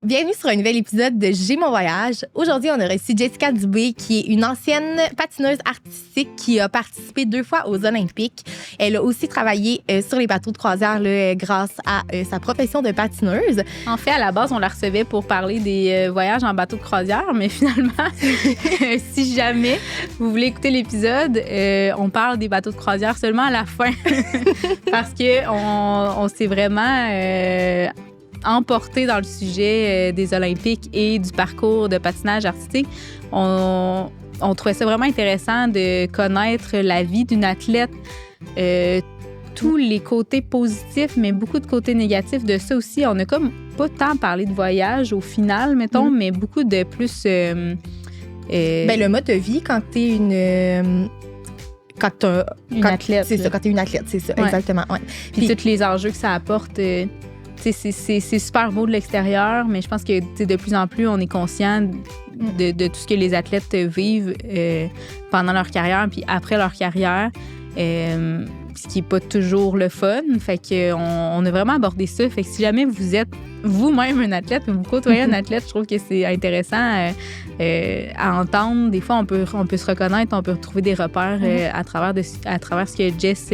Bienvenue sur un nouvel épisode de J'ai mon voyage. Aujourd'hui, on a reçu Jessica Dubé, qui est une ancienne patineuse artistique qui a participé 2 fois aux Olympiques. Elle a aussi travaillé sur les bateaux de croisière là, grâce à sa profession de patineuse. En fait, à la base, on la recevait pour parler des voyages en bateau de croisière, mais finalement, si jamais vous voulez écouter l'épisode, on parle des bateaux de croisière seulement à la fin parce qu'on s'est vraiment emporté dans le sujet des Olympiques et du parcours de patinage artistique. On trouvait ça vraiment intéressant de connaître la vie d'une athlète, tous les côtés positifs, mais beaucoup de côtés négatifs de ça aussi. On a comme pas tant parlé de voyage au final, mettons, mais beaucoup de plus... le mode de vie quand t'es une athlète. C'est ça, quand t'es une athlète, c'est ça, ouais. Exactement. Ouais. Puis tous les enjeux que ça apporte... c'est super beau de l'extérieur, mais je pense que de plus en plus, on est conscient de tout ce que les athlètes vivent pendant leur carrière puis après leur carrière, ce qui n'est pas toujours le fun. Fait qu'on a vraiment abordé ça. Fait que si jamais vous êtes vous-même un athlète, vous côtoyez un athlète, je trouve que c'est intéressant à entendre. Des fois, on peut se reconnaître, on peut retrouver des repères à travers ce que Jess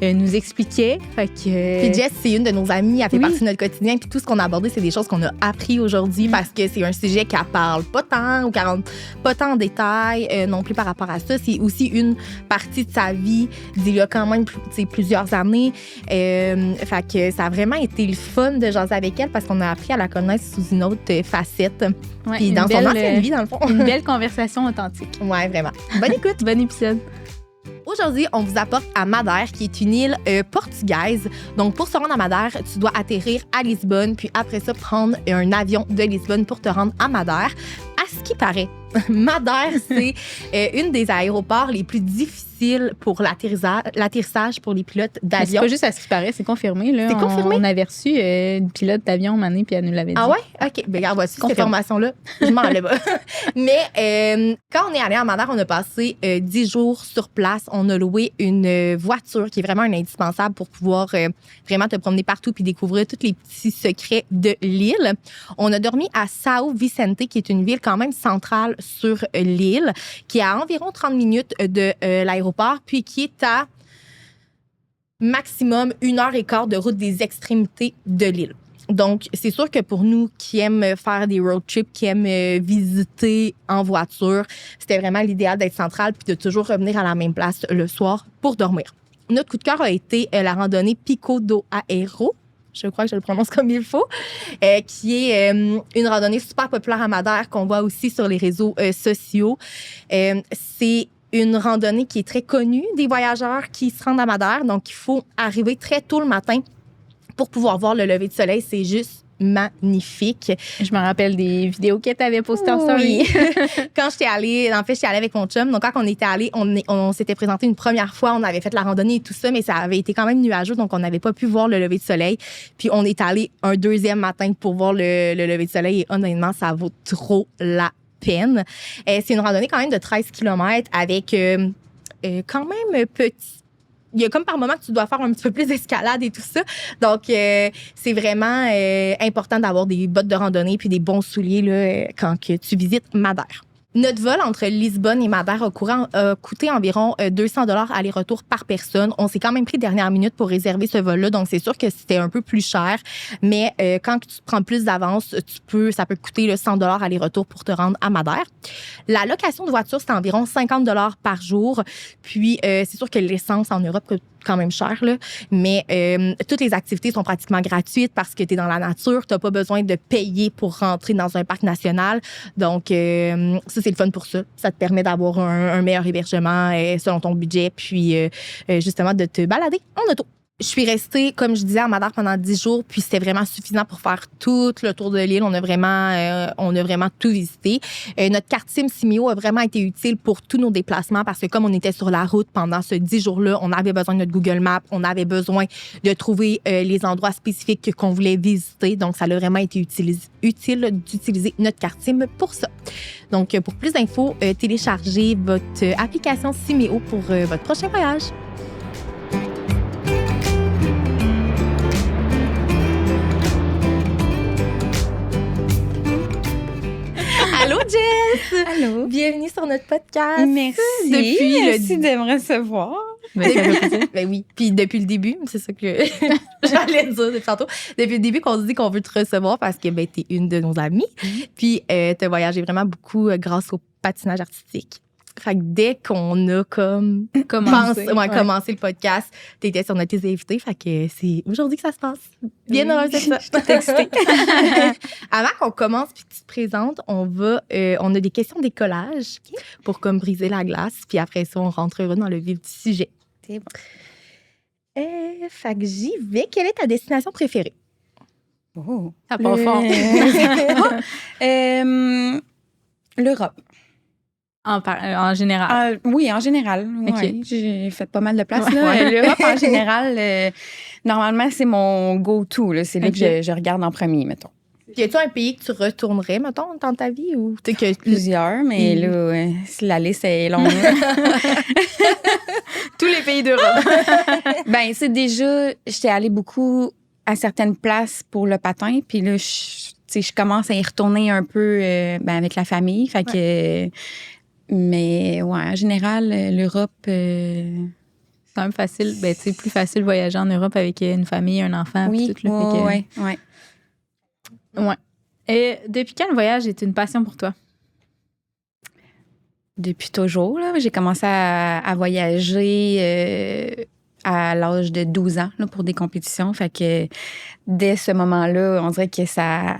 nous expliquait. Fait que, Puis Jess, c'est une de nos amies, elle fait partie de notre quotidien. Puis tout ce qu'on a abordé, c'est des choses qu'on a appris aujourd'hui parce que c'est un sujet qu'elle parle pas tant ou qu'elle rentre pas tant en détail non plus par rapport à ça. C'est aussi une partie de sa vie d'il y a quand même plusieurs années. Fait que ça a vraiment été le fun de jaser avec elle parce qu'on a appris à la connaître sous une autre facette. Ouais, puis dans son ancienne vie, dans le fond. Une belle conversation authentique. Ouais, vraiment. Bonne écoute. Bon épisode. Aujourd'hui, on vous apporte à Madère, qui est une île portugaise. Donc, pour se rendre à Madère, tu dois atterrir à Lisbonne, puis après ça, prendre un avion de Lisbonne pour te rendre à Madère. À ce qui paraît, Madère, c'est une des aéroports les plus difficiles pour l'atterrissage pour les pilotes d'avion. C'est pas juste à ce qui paraît, c'est confirmé. Là. C'est confirmé? On avait reçu une pilote d'avion Mané, puis elle nous l'avait dit. Ah ouais? OK. Bien, regarde, voici cette information-là. Je m'en lève. Mais quand on est allé à Madère, on a passé 10 jours sur place. On a loué une voiture qui est vraiment un indispensable pour pouvoir vraiment te promener partout puis découvrir tous les petits secrets de l'île. On a dormi à São Vicente, qui est une ville quand même centrale sur l'île, qui est à environ 30 minutes de l'aéroport, puis qui est à maximum 1h15 de route des extrémités de l'île. Donc, c'est sûr que pour nous qui aiment faire des road trips, qui aiment visiter en voiture, c'était vraiment l'idéal d'être central puis de toujours revenir à la même place le soir pour dormir. Notre coup de cœur a été la randonnée Pico do Aero. Je crois que je le prononce comme il faut, qui est une randonnée super populaire à Madère qu'on voit aussi sur les réseaux sociaux. C'est une randonnée qui est très connue des voyageurs qui se rendent à Madère. Donc, il faut arriver très tôt le matin pour pouvoir voir le lever de soleil. C'est juste magnifique. Je me rappelle des vidéos que tu avais postées en story. Quand j'étais allée, en fait, j'étais allée avec mon chum. Donc, quand on était allés, on s'était présenté une première fois. On avait fait la randonnée et tout ça, mais ça avait été quand même nuageux, donc on n'avait pas pu voir le lever de soleil. Puis, on est allé un deuxième matin pour voir le lever de soleil et honnêtement, ça vaut trop la peine. C'est une randonnée quand même de 13 km avec quand même petit. Il y a comme par moment que tu dois faire un petit peu plus d'escalade et tout ça. Donc, c'est vraiment important d'avoir des bottes de randonnée puis des bons souliers là, quand que tu visites Madère. Notre vol entre Lisbonne et Madère a coûté environ 200 $ aller-retour par personne. On s'est quand même pris dernière minute pour réserver ce vol-là, donc c'est sûr que c'était un peu plus cher. Mais quand tu prends plus d'avance, ça peut coûter 100 $ aller-retour pour te rendre à Madère. La location de voiture, c'est environ 50 $ par jour. Puis, c'est sûr que l'essence en Europe coûte quand même cher, là. Mais toutes les activités sont pratiquement gratuites parce que tu es dans la nature. Tu n'as pas besoin de payer pour rentrer dans un parc national. Donc, ça, c'est le fun pour ça. Ça te permet d'avoir un meilleur hébergement selon ton budget, puis justement de te balader en auto. Je suis restée, comme je disais, à Madère pendant 10 jours, puis c'était vraiment suffisant pour faire tout le tour de l'île. On a vraiment tout visité. Notre carte SIM Simeo a vraiment été utile pour tous nos déplacements parce que comme on était sur la route pendant ce 10 jours-là, on avait besoin de notre Google Maps, on avait besoin de trouver les endroits spécifiques qu'on voulait visiter. Donc, ça a vraiment été utile d'utiliser notre carte SIM pour ça. Donc, pour plus d'infos, téléchargez votre application Simeo pour votre prochain voyage. Allô, Jess! Allô. Bienvenue sur notre podcast. Merci. Merci de me recevoir. Ben oui. Puis depuis le début, c'est ça que j'allais dire depuis tantôt. Depuis le début qu'on se dit qu'on veut te recevoir parce que ben, t'es une de nos amies. Puis t'as voyagé vraiment beaucoup grâce au patinage artistique. Fait que dès qu'on a comme commencé le podcast, t'étais sur notre liste d'invités. Fait que c'est aujourd'hui que ça se passe. Bien heureuse de ça. Je suis excitée. Avant qu'on commence puis que tu te présentes, on a des questions de décollage pour comme briser la glace. Puis après ça, on rentrera dans le vif du sujet. C'est bon. Fait que j'y vais. Quelle est ta destination préférée? Oh. Ça part fort. L'Europe. En général. Oui, en général. Ok. Ouais, j'ai fait pas mal de place. Là. L'Europe, en général, normalement, c'est mon go-to. Là. C'est là que je regarde en premier, mettons. Y a-tu un pays que tu retournerais, mettons, dans ta vie? Ou Plusieurs, mais là, la liste est longue. Tous les pays d'Europe. Ben, c'est déjà, j'étais allée beaucoup à certaines places pour le patin, puis là, je commence à y retourner un peu avec la famille. Fait que. Mais ouais, en général, l'Europe. C'est quand même facile. Ben, c'est plus facile de voyager en Europe avec une famille, un enfant. Oui, tout, là, ouais. Et depuis quand le voyage est une passion pour toi? Depuis toujours, là. J'ai commencé à voyager à l'âge de 12 ans là, pour des compétitions. Fait que dès ce moment-là, on dirait que ça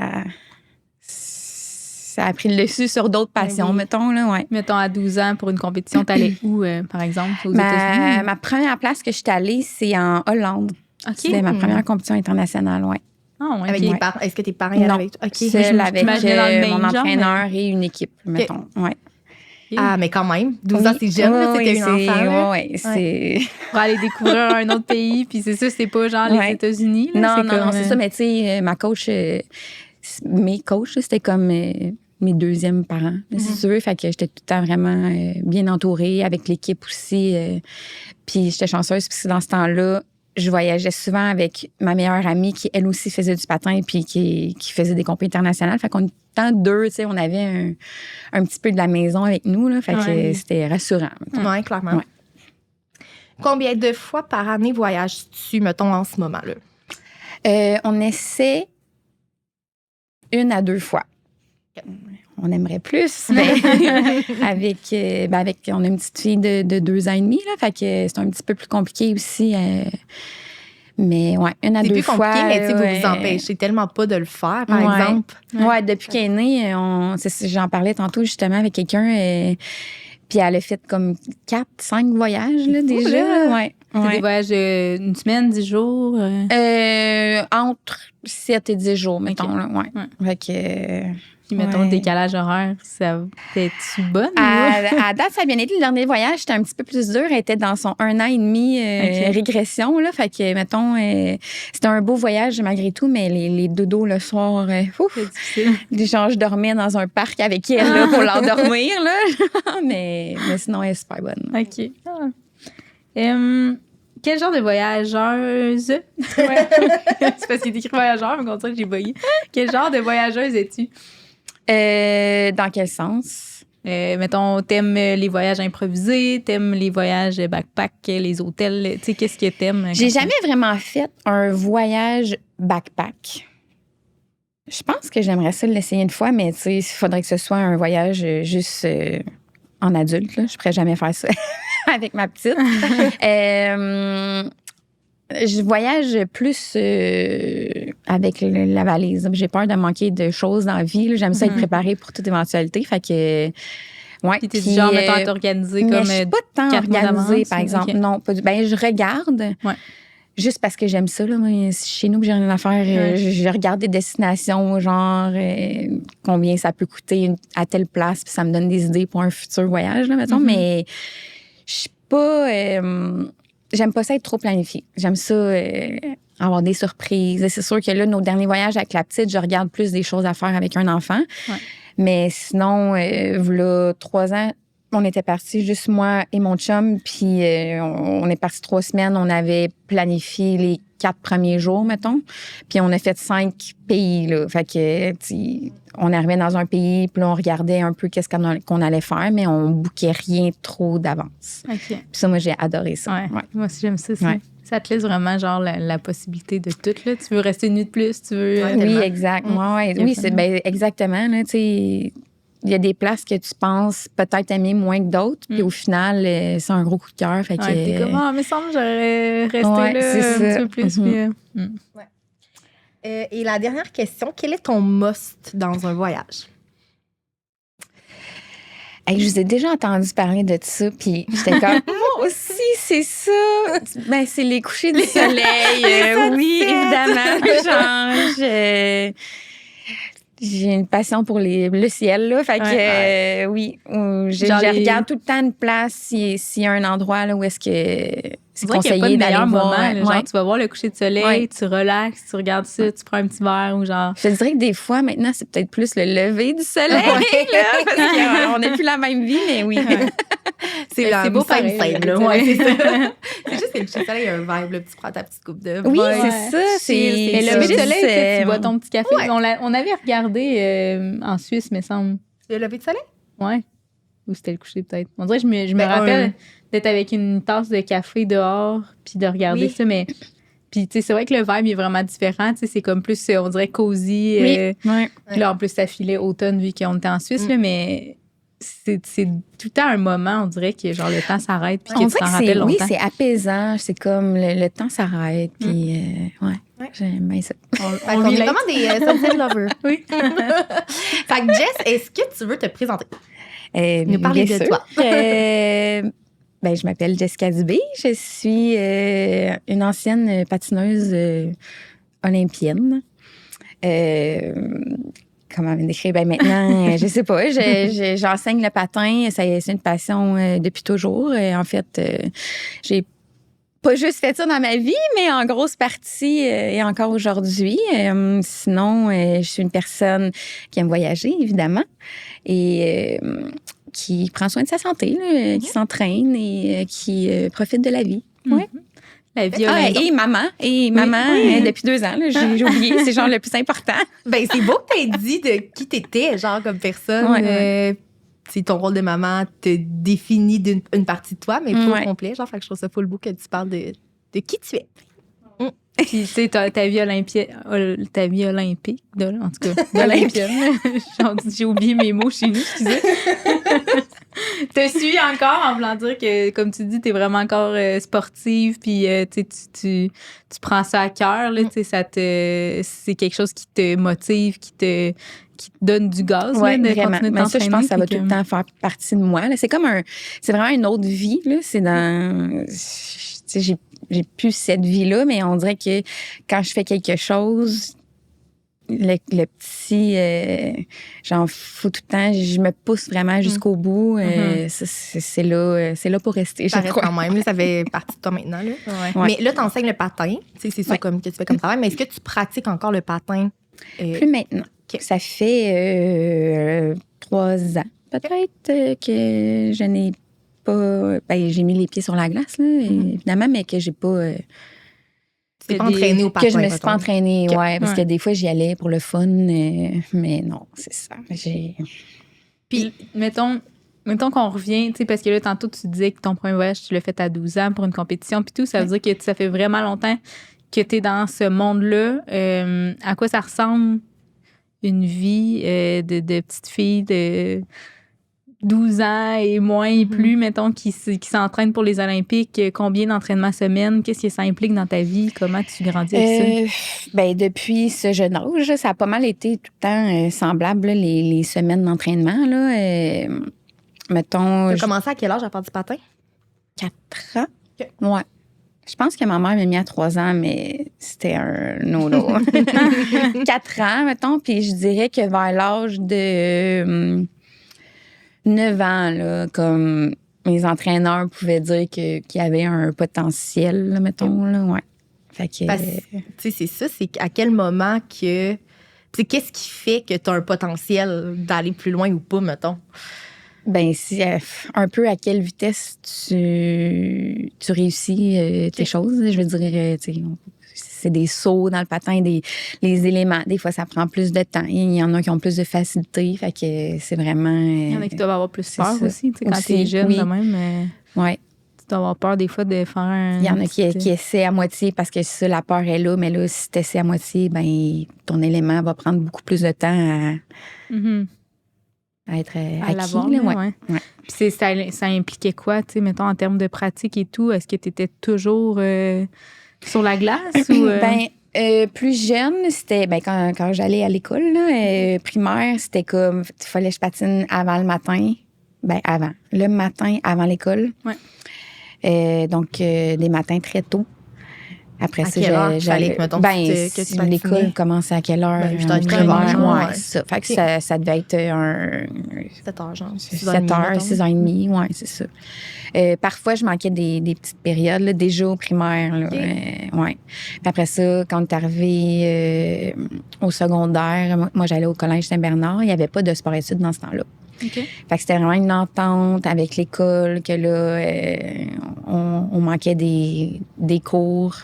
a pris le dessus sur d'autres passions, mettons. Là, ouais. Mettons, à 12 ans, pour une compétition, t'allais où, par exemple, aux États-Unis? Ma première place que je suis allée, c'est en Hollande. OK. C'était ma première compétition internationale, oui. Ah, ouais, avec ok. tes parents? Est-ce que tes parents y allaient avec toi? OK. Seule avec m'imaginais dans le main mon genre, entraîneur et une équipe, mettons. Ouais. Ah, mais quand même, 12 ans, c'est jeune, là, c'était une enfant. Là. Oui, c'est... Pour aller découvrir un autre pays, puis c'est ça, c'est pas genre les États-Unis. Là, Non, c'est ça, mais tu sais, ma coach, mes coachs, c'était comme mes deuxièmes parents, c'est sûr. Fait que j'étais tout le temps vraiment bien entourée, avec l'équipe aussi. Puis j'étais chanceuse, parce que dans ce temps-là, je voyageais souvent avec ma meilleure amie qui, elle aussi, faisait du patin puis qui faisait des compétitions internationales. Fait qu'on était deux, tu sais, on avait un petit peu de la maison avec nous, là. Fait que c'était rassurant. Oui, clairement. Ouais. Combien de fois par année voyages-tu, mettons, en ce moment-là? On essaie 1 à 2 fois. On aimerait plus, mais avec, on a une petite fille de 2 ans et demi, là, fait que c'est un petit peu plus compliqué aussi. Mais ouais, 1 à 2 fois. C'est plus compliqué, mais tu sais, vous vous empêchez tellement pas de le faire, par exemple. Ouais, depuis qu'elle est née, j'en parlais tantôt justement avec quelqu'un, puis elle a fait comme 4-5 voyages là, déjà. Là. Ouais. C'est des voyages une semaine, 10 jours? Entre 7 et 10 jours, mettons. Là, ouais. Fait que... Puis, mettons, le décalage horaire, ça t'es-tu bonne? À date, ça a bien été. Le dernier voyage, c'était un petit peu plus dur. Elle était dans son 1 an et demi régression. Là, fait que, mettons, c'était un beau voyage malgré tout, mais les dodos le soir, c'est difficile. Genre, je dormais dans un parc avec elle là, pour l'endormir. Là. mais sinon, elle est super bonne. OK. Quel genre de voyageuse? C'est parce qu'il est écrit voyageur, mais comme ça, j'ai bugué. Quel genre de voyageuse es-tu? Dans quel sens? Mettons, t'aimes les voyages improvisés, t'aimes les voyages backpack, les hôtels, tu sais, qu'est-ce que t'aimes? J'ai jamais vraiment fait un voyage backpack. Je pense que j'aimerais ça l'essayer une fois, mais tu sais, il faudrait que ce soit un voyage juste en adulte. Là. Je pourrais jamais faire ça avec ma petite. Je voyage plus avec la valise. J'ai peur de manquer de choses dans la vie. Là. J'aime ça être préparée pour toute éventualité. Fait que, ouais. Puis t'es du genre, mettons, à t'organiser comme je suis pas tant 4 mois organisée, d'avance, par exemple. Okay. Non, pas du... Ben, je regarde. Ouais. Juste parce que j'aime ça. Là. Moi, chez nous, que j'ai rien à faire, je regarde des destinations, genre combien ça peut coûter à telle place, puis ça me donne des idées pour un futur voyage, là, mettons. Mais je suis pas... j'aime pas ça être trop planifié. J'aime ça avoir des surprises. C'est sûr que là, nos derniers voyages avec la petite, je regarde plus des choses à faire avec un enfant. Ouais. Mais sinon, voilà 3 ans, on était partis, juste moi et mon chum, puis on est partis 3 semaines. On avait planifié les 4 premiers jours, mettons, puis on a fait 5 pays, là. Fait que, on arrivait dans un pays, puis là, on regardait un peu qu'est-ce qu'on allait faire, mais on bouquait rien trop d'avance. OK. Puis ça, moi, j'ai adoré ça. Ouais. Ouais. Moi aussi, j'aime ça. Ouais. Ça te laisse vraiment, genre, la possibilité de tout, là. Tu veux rester une nuit de plus, tu veux... Ouais, Oui, tellement. exact. Oui, c'est exactement, là, tu sais... Il y a des places que tu penses peut-être aimer moins que d'autres, puis au final, c'est un gros coup de cœur. Fait que, t'es comme, mais semble que j'aurais resté là c'est un ça. petit peu plus. Puis, Et la dernière question, quel est ton must dans un voyage? Hey, je vous ai déjà entendu parler de ça, puis j'étais comme, moi aussi, c'est ça. Ben, c'est les couchers du soleil. Oui, évidemment. Genre, j'ai une passion pour le ciel, là. Fait que, oui, je regarde tout le temps une place s'il y a un endroit là, où est-ce que c'est conseillé d'aller voir. Moment, là, genre, tu vas voir le coucher de soleil, tu relaxes, tu regardes ça, tu prends un petit verre ou genre... Je te dirais que des fois, maintenant, c'est peut-être plus le lever du soleil, là, parce qu'on n'a plus la même vie, mais oui. C'est beau pareil. simple, là. Ouais, c'est ça. C'est juste que le coucher de soleil, il y a un vibe, là, puis tu prends ta petite coupe de Oui, vin. c'est ça. Mais le lever du soleil, tu bois ton petit café. Ouais. On avait regardé en Suisse, me semble. Le lever de soleil? Ouais. Ou c'était le coucher, peut-être. On dirait que je me rappelle d'être avec une tasse de café dehors puis de regarder ça, mais... Puis, tu sais, c'est vrai que le vibe est vraiment différent. Tu sais, c'est comme plus, on dirait, cosy. Puis là, en plus, ça filait automne vu qu'on était en Suisse, là, mais... C'est tout le temps un moment, on dirait que genre le temps s'arrête puis que tu t'en rappelles longtemps. Oui, c'est apaisant. C'est comme le temps s'arrête. Puis, j'aime bien ça. On est vraiment des sunset lovers. Oui. Fait que Jess, est-ce que tu veux te présenter? Nous parler de toi. Je m'appelle Jessica Dubé. Je suis une ancienne patineuse olympienne. Comment me décrire? Maintenant, je sais pas. J'enseigne le patin. C'est une passion depuis toujours. En fait, j'ai pas juste fait ça dans ma vie, mais en grosse partie et encore aujourd'hui. Sinon, je suis une personne qui aime voyager, évidemment, et qui prend soin de sa santé, là, qui s'entraîne et qui profite de la vie. Ouais. La vie et maman. Depuis 2 ans, là, j'ai oublié. C'est genre le plus important. Ben, c'est beau que t'aies dit de qui t'étais, genre, comme personne. C'est ton rôle de maman te définit d'une partie de toi, mais pas au complet. Genre, fait que je trouve ça full beau que tu parles de qui tu es. Puis, tu sais, ta vie olympique, en tout cas, d'olympienne. J'ai oublié mes mots chez nous, excusez. Te suis encore en voulant dire que, comme tu dis, t'es vraiment encore sportive, puis tu prends ça à cœur, là, c'est quelque chose qui te motive, qui te donne du gaz, là, de vraiment. continuer de Mais ça, je pense que ça va puis tout le temps faire partie de moi. Là. C'est comme c'est vraiment une autre vie, là. C'est dans... J'ai plus cette vie-là, mais on dirait que quand je fais quelque chose, le petit, genre, faut tout le temps, je me pousse vraiment jusqu'au bout. C'est là pour rester, je crois. Quand même, là, ça fait partie de toi maintenant. Là. Mais là, tu enseignes le patin. C'est ça comme, que tu fais comme travail. Mais est-ce que tu pratiques encore le patin? Plus maintenant. Okay. Ça fait 3 ans, peut-être, que je n'ai pas... j'ai mis les pieds sur la glace, là, évidemment, mais que j'ai pas... Tu t'es pas entraînée au patin. Que je me suis pas entraînée, parce que des fois, j'y allais pour le fun, mais non, c'est ça. Puis, mettons qu'on revient, tu sais, parce que là, tantôt, tu disais que ton premier voyage, tu l'as fait à 12 ans pour une compétition, puis tout, ça veut dire que ça fait vraiment longtemps que tu es dans ce monde-là. À quoi ça ressemble une vie de petite fille de 12 ans et moins et plus, mettons, qui s'entraîne pour les Olympiques? Combien d'entraînements semaine? Qu'est-ce que ça implique dans ta vie? Comment tu grandis avec ça? Depuis ce jeune âge, ça a pas mal été tout le temps semblable, là, les semaines d'entraînement. Là, mettons... Tu as commencé à quel âge à faire du patin? 4 ans. Okay. Ouais. Je pense que ma mère m'a mis à 3 ans, mais c'était un no-no. 4 ans, mettons, puis je dirais que vers l'âge de 9 ans, là, comme mes entraîneurs pouvaient dire qu'il y avait un potentiel, là, mettons, là, ouais. Fait que... tu sais, c'est ça, c'est à quel moment que... Tu sais, qu'est-ce qui fait que tu as un potentiel d'aller plus loin ou pas, mettons? Ben, si, un peu à quelle vitesse tu réussis tes choses. Je veux dire, tu sais, c'est des sauts dans le patin, les éléments. Des fois, ça prend plus de temps. Il y en a qui ont plus de facilité. Fait que c'est vraiment. Il y en a qui doivent avoir plus peur ça. aussi. Tu sais, quand Aussi, t'es jeune, oui. de même, Ouais. tu dois avoir peur des fois de faire un. Il y en a qui essaient à moitié parce que ça, la peur est là. Mais là, si tu essaies à moitié, ben ton élément va prendre beaucoup plus de temps à être à acquis. l'avoir, Là, ouais. Puis ça impliquait quoi, tu sais, mettons, en termes de pratique et tout? Est-ce que tu étais toujours sur la glace? Ou, plus jeune, c'était quand j'allais à l'école là, primaire, c'était comme il fallait que je patine avant le matin. Le matin avant l'école. Ouais. Donc des matins très tôt. Après à ça, quelle heure j'allais. mettons, Si l'école commençait à quelle heure? 8h30, primaire, ouais. ouais, c'est ça. Fait que ça devait être 7h, genre. 7h, 6h30, ouais, c'est ça. Parfois, je manquais des petites périodes, là, déjà au primaire. Là, ouais. Puis après ça, quand on est arrivé au secondaire, moi, j'allais au Collège Saint-Bernard. Il n'y avait pas de sport-études dans ce temps-là. Okay. Fait que c'était vraiment une entente avec l'école que là, on manquait des cours.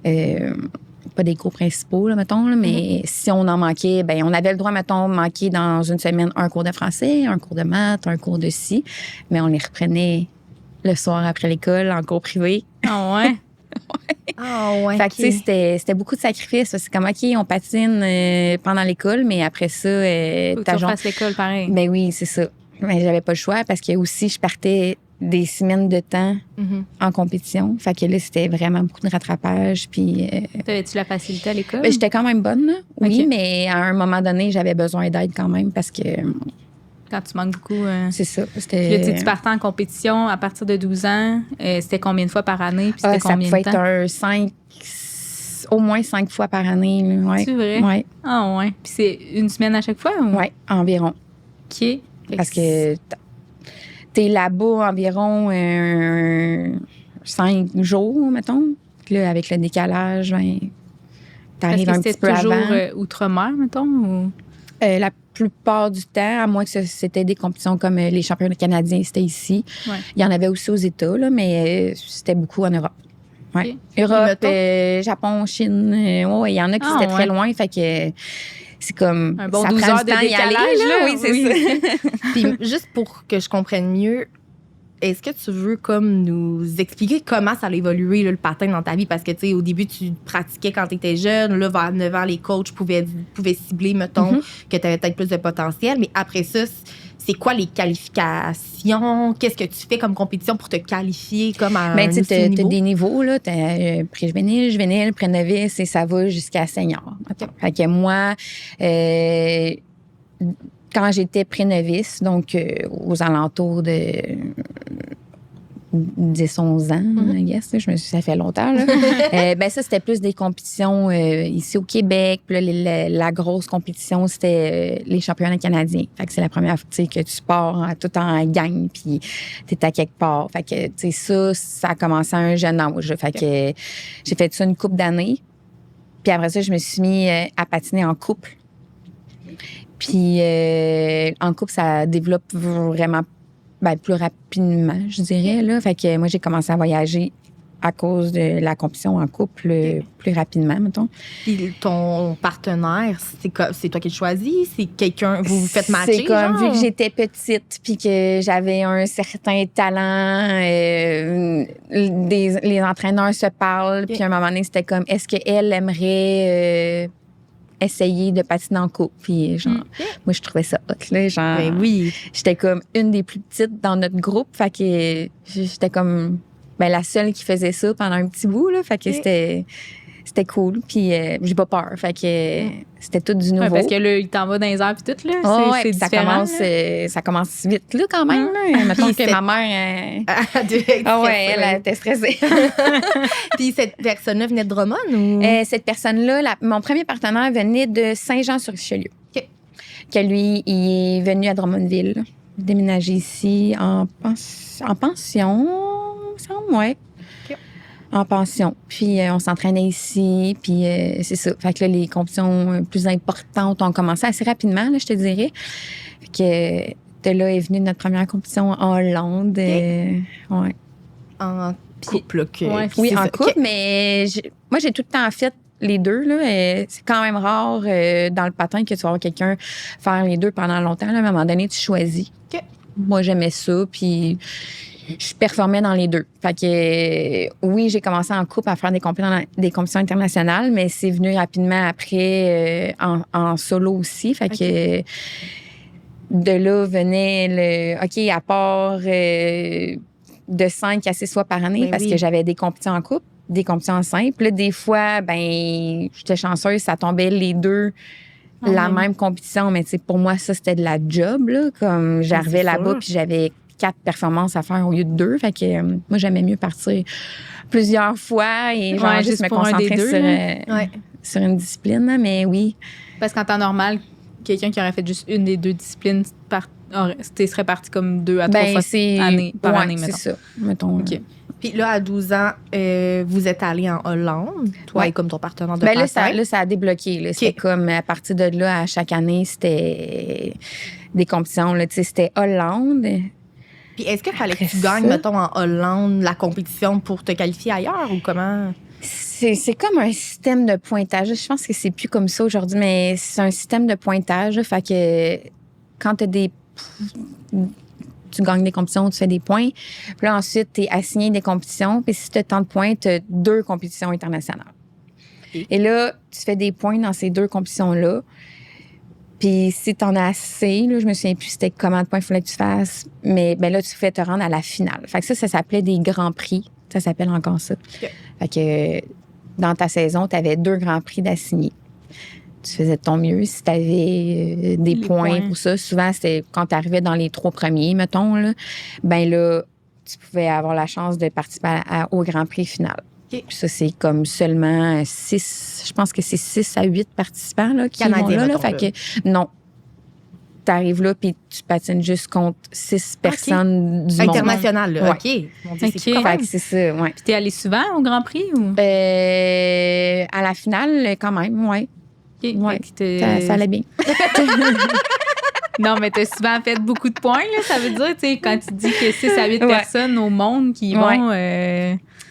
Pas des cours principaux, là, mettons, là, mais si on en manquait, ben on avait le droit, mettons, de manquer dans une semaine un cours de français, un cours de maths, un cours de ci, mais on les reprenait le soir après l'école en cours privé. Ah ouais? Ah ouais. Fait que, tu sais, c'était beaucoup de sacrifices. C'est comme, OK, on patine pendant l'école, mais après ça, Faut que tu refasses l'école pareil. Ben oui, c'est ça. Mais j'avais pas le choix parce que aussi, je partais des semaines de temps en compétition. Fait que là, c'était vraiment beaucoup de rattrapage. Puis. T'avais-tu la facilité à l'école? Ben, j'étais quand même bonne, là. Oui, OK. mais à un moment donné, j'avais besoin d'aide quand même parce que. Quand tu manques beaucoup. C'est ça. Puis là, tu partais en compétition à partir de 12 ans. C'était combien de fois par année? Puis c'était combien ça de pouvait temps? être au moins 5 fois par année. Là. Ouais. C'est vrai? Oui. Ah ouais. Puis c'est une semaine à chaque fois? Ou? Oui, environ. OK. Parce que t'es là-bas environ 5 jours, mettons. Puis là, avec le décalage, t'arrives un petit peu avant. Est-ce que c'était toujours outre-mer, mettons? Ou? La plupart du temps, à moins que c'était des compétitions comme les championnats canadiens, c'était ici. Ouais. Il y en avait aussi aux États, là, mais c'était beaucoup en Europe. Ouais. Okay. Europe, Japon, Chine. Il y en a qui étaient très loin, fait que c'est comme un bon ça 12 prend heures du temps de décalage, là. Oui, c'est ça. Puis juste pour que je comprenne mieux, est-ce que tu veux comme nous expliquer comment ça a évolué là, le patin dans ta vie? Parce que, tu sais, au début, tu pratiquais quand tu étais jeune. Là, vers 9 ans, les coachs pouvaient cibler, mettons, que tu avais peut-être plus de potentiel. Mais après ça, c'est quoi les qualifications? Qu'est-ce que tu fais comme compétition pour te qualifier comme à un tu sais, niveau? t'as des niveaux, là. T'as pré-juvénile, pré-novice, et ça va jusqu'à senior. Okay. Fait que moi, quand j'étais pré-novice, donc aux alentours de 10-11 ans, I guess, ça fait longtemps. Là. Ça, c'était plus des compétitions ici au Québec. Puis là, la grosse compétition, c'était les championnats canadiens. Fait que c'est la première fois que tu pars tout en gang, puis t'es à quelque part. Fait que, tu sais, ça a commencé à un jeune âge. Fait que j'ai fait ça une couple d'années. Puis après ça, je me suis mis à patiner en couple. Puis en couple, ça développe vraiment plus rapidement, je dirais. Là. Fait que moi, j'ai commencé à voyager à cause de la compétition en couple plus rapidement, mettons. Puis ton partenaire, c'est toi qui le choisis? C'est quelqu'un, vous faites matcher? C'est comme, genre? vu que j'étais petite puis que j'avais un certain talent, les entraîneurs se parlent. Puis à un moment donné, c'était comme, est-ce qu'elle aimerait... essayer de patiner en couple. Puis genre, moi, je trouvais ça hot, là. Genre, ben oui. J'étais comme une des plus petites dans notre groupe. Fait que j'étais comme la seule qui faisait ça pendant un petit bout, là. Fait que c'était cool. Puis j'ai pas peur. Fait que c'était tout du nouveau. Ouais, parce que là, il t'en va dans les airs puis tout, là. C'est différent. Ça commence vite, là, quand même. Là. Mettons que ma mère... elle était stressée. Puis cette personne-là venait de Drummond ou? Cette personne-là, mon premier partenaire venait de Saint-Jean-sur-Richelieu. OK. Que lui, il est venu à Drummondville, déménager ici en pension, il me semble, ouais. OK. En pension. Puis on s'entraînait ici, puis c'est ça. Fait que là, les compétitions plus importantes ont commencé assez rapidement, là, je te dirais. Fait que de là est venue notre première compétition en Hollande. Ouais. En couple, là, Ouais, Oui, c'est en ça. couple, OK. mais moi, j'ai tout le temps fait les deux. Là, c'est quand même rare dans le patin que tu vas avoir quelqu'un faire les deux pendant longtemps. Là, à un moment donné, tu choisis. OK. Moi, j'aimais ça, puis je performais dans les deux. Fait que oui, j'ai commencé en couple à faire des compétitions internationales, mais c'est venu rapidement après en solo aussi. Fait que de là venait le OK, à part de 5 à 6 fois par année, Ben parce oui. que j'avais des compétitions en couple, des compétitions en simple. Là, des fois, ben j'étais chanceuse, ça tombait les deux la même compétition, mais tu sais, pour moi, ça, c'était de la job, là. Comme j'arrivais c'est là-bas, sûr. puis j'avais 4 performances à faire au lieu de 2. Fait que moi, j'aimais mieux partir plusieurs fois et genre Ouais, juste juste me pour un des concentrer deux, sur, là. Ouais. sur une discipline, là. Mais oui. Parce qu'en temps normal, quelqu'un qui aurait fait juste une des deux disciplines serait parti comme 2 à 3 fois par année, mettons. c'est ça. Mettons. OK. Puis là, à 12 ans, vous êtes allé en Hollande, toi Ouais. et comme ton partenaire de Ben là, patin. ça a débloqué. Là. C'était comme, à partir de là, à chaque année, c'était des compétitions. Là. Tu sais, c'était Hollande. Puis est-ce qu'il fallait que Après tu gagnes, ça- mettons, en Hollande, la compétition pour te qualifier ailleurs ou comment? C'est comme un système de pointage. Je pense que c'est plus comme ça aujourd'hui, mais c'est un système de pointage. Fait que quand tu gagnes des compétitions, tu fais des points. Puis là, ensuite, tu es assigné des compétitions. Puis si tu as tant de points, tu as 2 compétitions internationales. Et là, tu fais des points dans ces 2 compétitions-là. Puis si tu en as assez, là, je me souviens plus c'était comment de points il fallait que tu fasses, mais ben là, tu fais te rendre à la finale. Fait que ça s'appelait des grands prix. Ça s'appelle encore ça. Fait que dans ta saison, tu avais 2 grands prix d'assigner. Tu faisais de ton mieux si tu avais des Les points points. pour ça. Souvent, c'était quand tu arrivais dans les 3 premiers, mettons, là, ben là, tu pouvais avoir la chance de participer au Grand Prix final. OK. Puis ça, c'est comme seulement 6, je pense que c'est 6 à 8 participants là, qui Canadiens, vont là. mettons, Fait là. que non. Tu arrives là, puis tu patines juste contre 6 personnes du monde. International, là. Ouais. OK. Mon Dieu, OK. c'est quand Fait même. que c'est ça, ouais. Puis t'es allé souvent au Grand Prix ou? À la finale, quand même, ouais. OK. Ouais. Fait que Ça allait bien. Non, mais t'as souvent fait beaucoup de points, là. Ça veut dire, tu sais, quand tu dis que 6 à 8 Ouais. personnes au monde qui vont...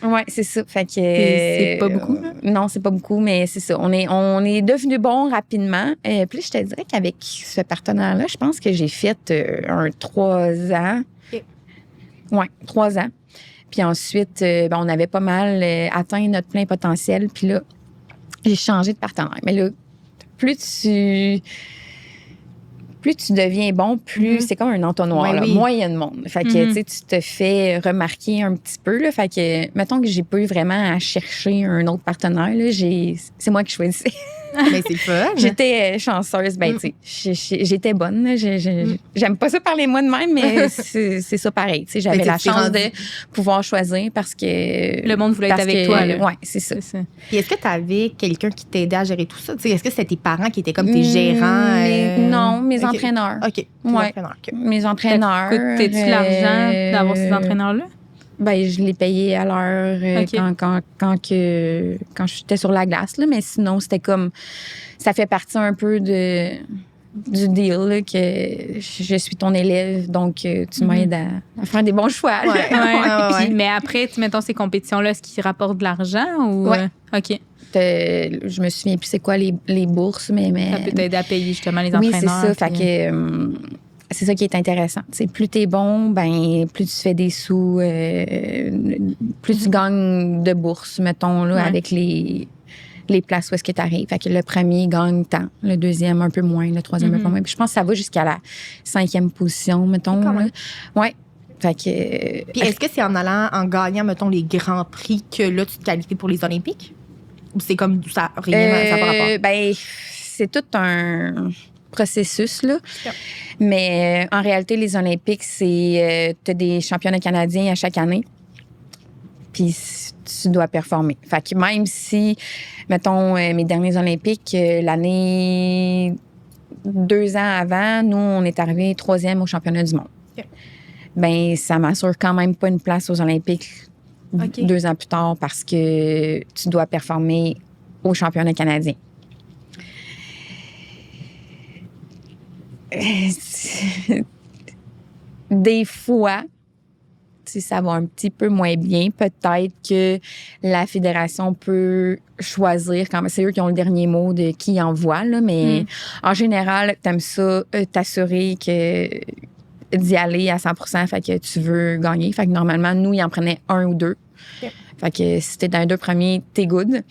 Oui, c'est ça. Fait que C'est pas beaucoup, là? Non, c'est pas beaucoup, mais c'est ça. On est devenus bons rapidement. Puis je te dirais qu'avec ce partenaire-là, je pense que j'ai fait un 3 ans. OK. Oui, 3 ans. Puis ensuite, ben, on avait pas mal atteint notre plein potentiel. Puis là, j'ai changé de partenaire. Mais là, plus tu deviens bon, plus c'est comme un entonnoir. Ouais, là. oui. Moins il y a de monde. Fait que, tu sais, tu te fais remarquer un petit peu. Là. Fait que, mettons que j'ai pas eu vraiment à chercher un autre partenaire. Là. C'est moi qui choisissais. Mais c'est le fun. J'étais chanceuse. Ben, tu sais, j'étais bonne. Là. J'aime pas ça parler moi de même, mais c'est ça pareil. Tu sais, j'avais Mais la tu t'es chance rendu- de pouvoir choisir parce que... Le monde voulait être parce avec que- toi, là. Ouais, c'est ça. C'est ça. Puis est-ce que tu avais quelqu'un qui t'aidait à gérer tout ça? Tu sais, est-ce que c'était tes parents qui étaient comme tes gérants? Non, mes OK. entraîneurs. OK. Tes Ouais. entraîneurs, OK. Mes entraîneurs. Coûtais-tu l'argent d'avoir ces entraîneurs-là? Ben, je les payais à l'heure OK. quand j'étais sur la glace, là, mais sinon, c'était comme... Ça fait partie un peu du deal, là, que je suis ton élève, donc tu m'aides à faire des bons choix. là. Ouais. Ouais. Puis, mais après, mettons, ces compétitions-là, est-ce qu'ils rapportent de l'argent ou... Ouais. OK. Je me souviens plus c'est quoi les bourses, mais Ça peut t'aider à payer justement les oui, entraîneurs. c'est ça. puis- Fait que c'est ça qui est intéressant. T'sais, plus t'es bon, ben plus tu fais des sous, plus tu gagnes de bourses, mettons, là, Ouais. avec les places où est-ce que tu arrives. Fait que le premier gagne tant, le deuxième un peu moins, le troisième un peu moins. Puis je pense que ça va jusqu'à la 5e position, mettons. Quand Là. même. Ouais. Fait que Puis est-ce que c'est en gagnant, mettons, les grands prix que là, tu te qualifies pour les Olympiques? Ou c'est comme ça, rien, ça n'a pas rapport? ben, c'est tout un processus, là. Yep. Mais en réalité, les Olympiques, c'est... tu as des championnats canadiens à chaque année. Puis tu dois performer. Fait que même si, mettons, mes derniers Olympiques, l'année 2 ans avant, nous, on est arrivé 3e au championnat du monde. OK. Ben, ça m'assure quand même pas une place aux Olympiques OK. 2 ans plus tard parce que tu dois performer au championnat canadien. des fois, si ça va un petit peu moins bien, peut-être que la fédération peut choisir, quand c'est eux qui ont le dernier mot de qui envoie, là, mais en général, t'aimes ça, t'assurer que d'y aller à 100%, fait que tu veux gagner. Fait que normalement, nous, ils en prenaient 1 ou 2. Okay. Fait que si t'es dans les 2 premiers, t'es good.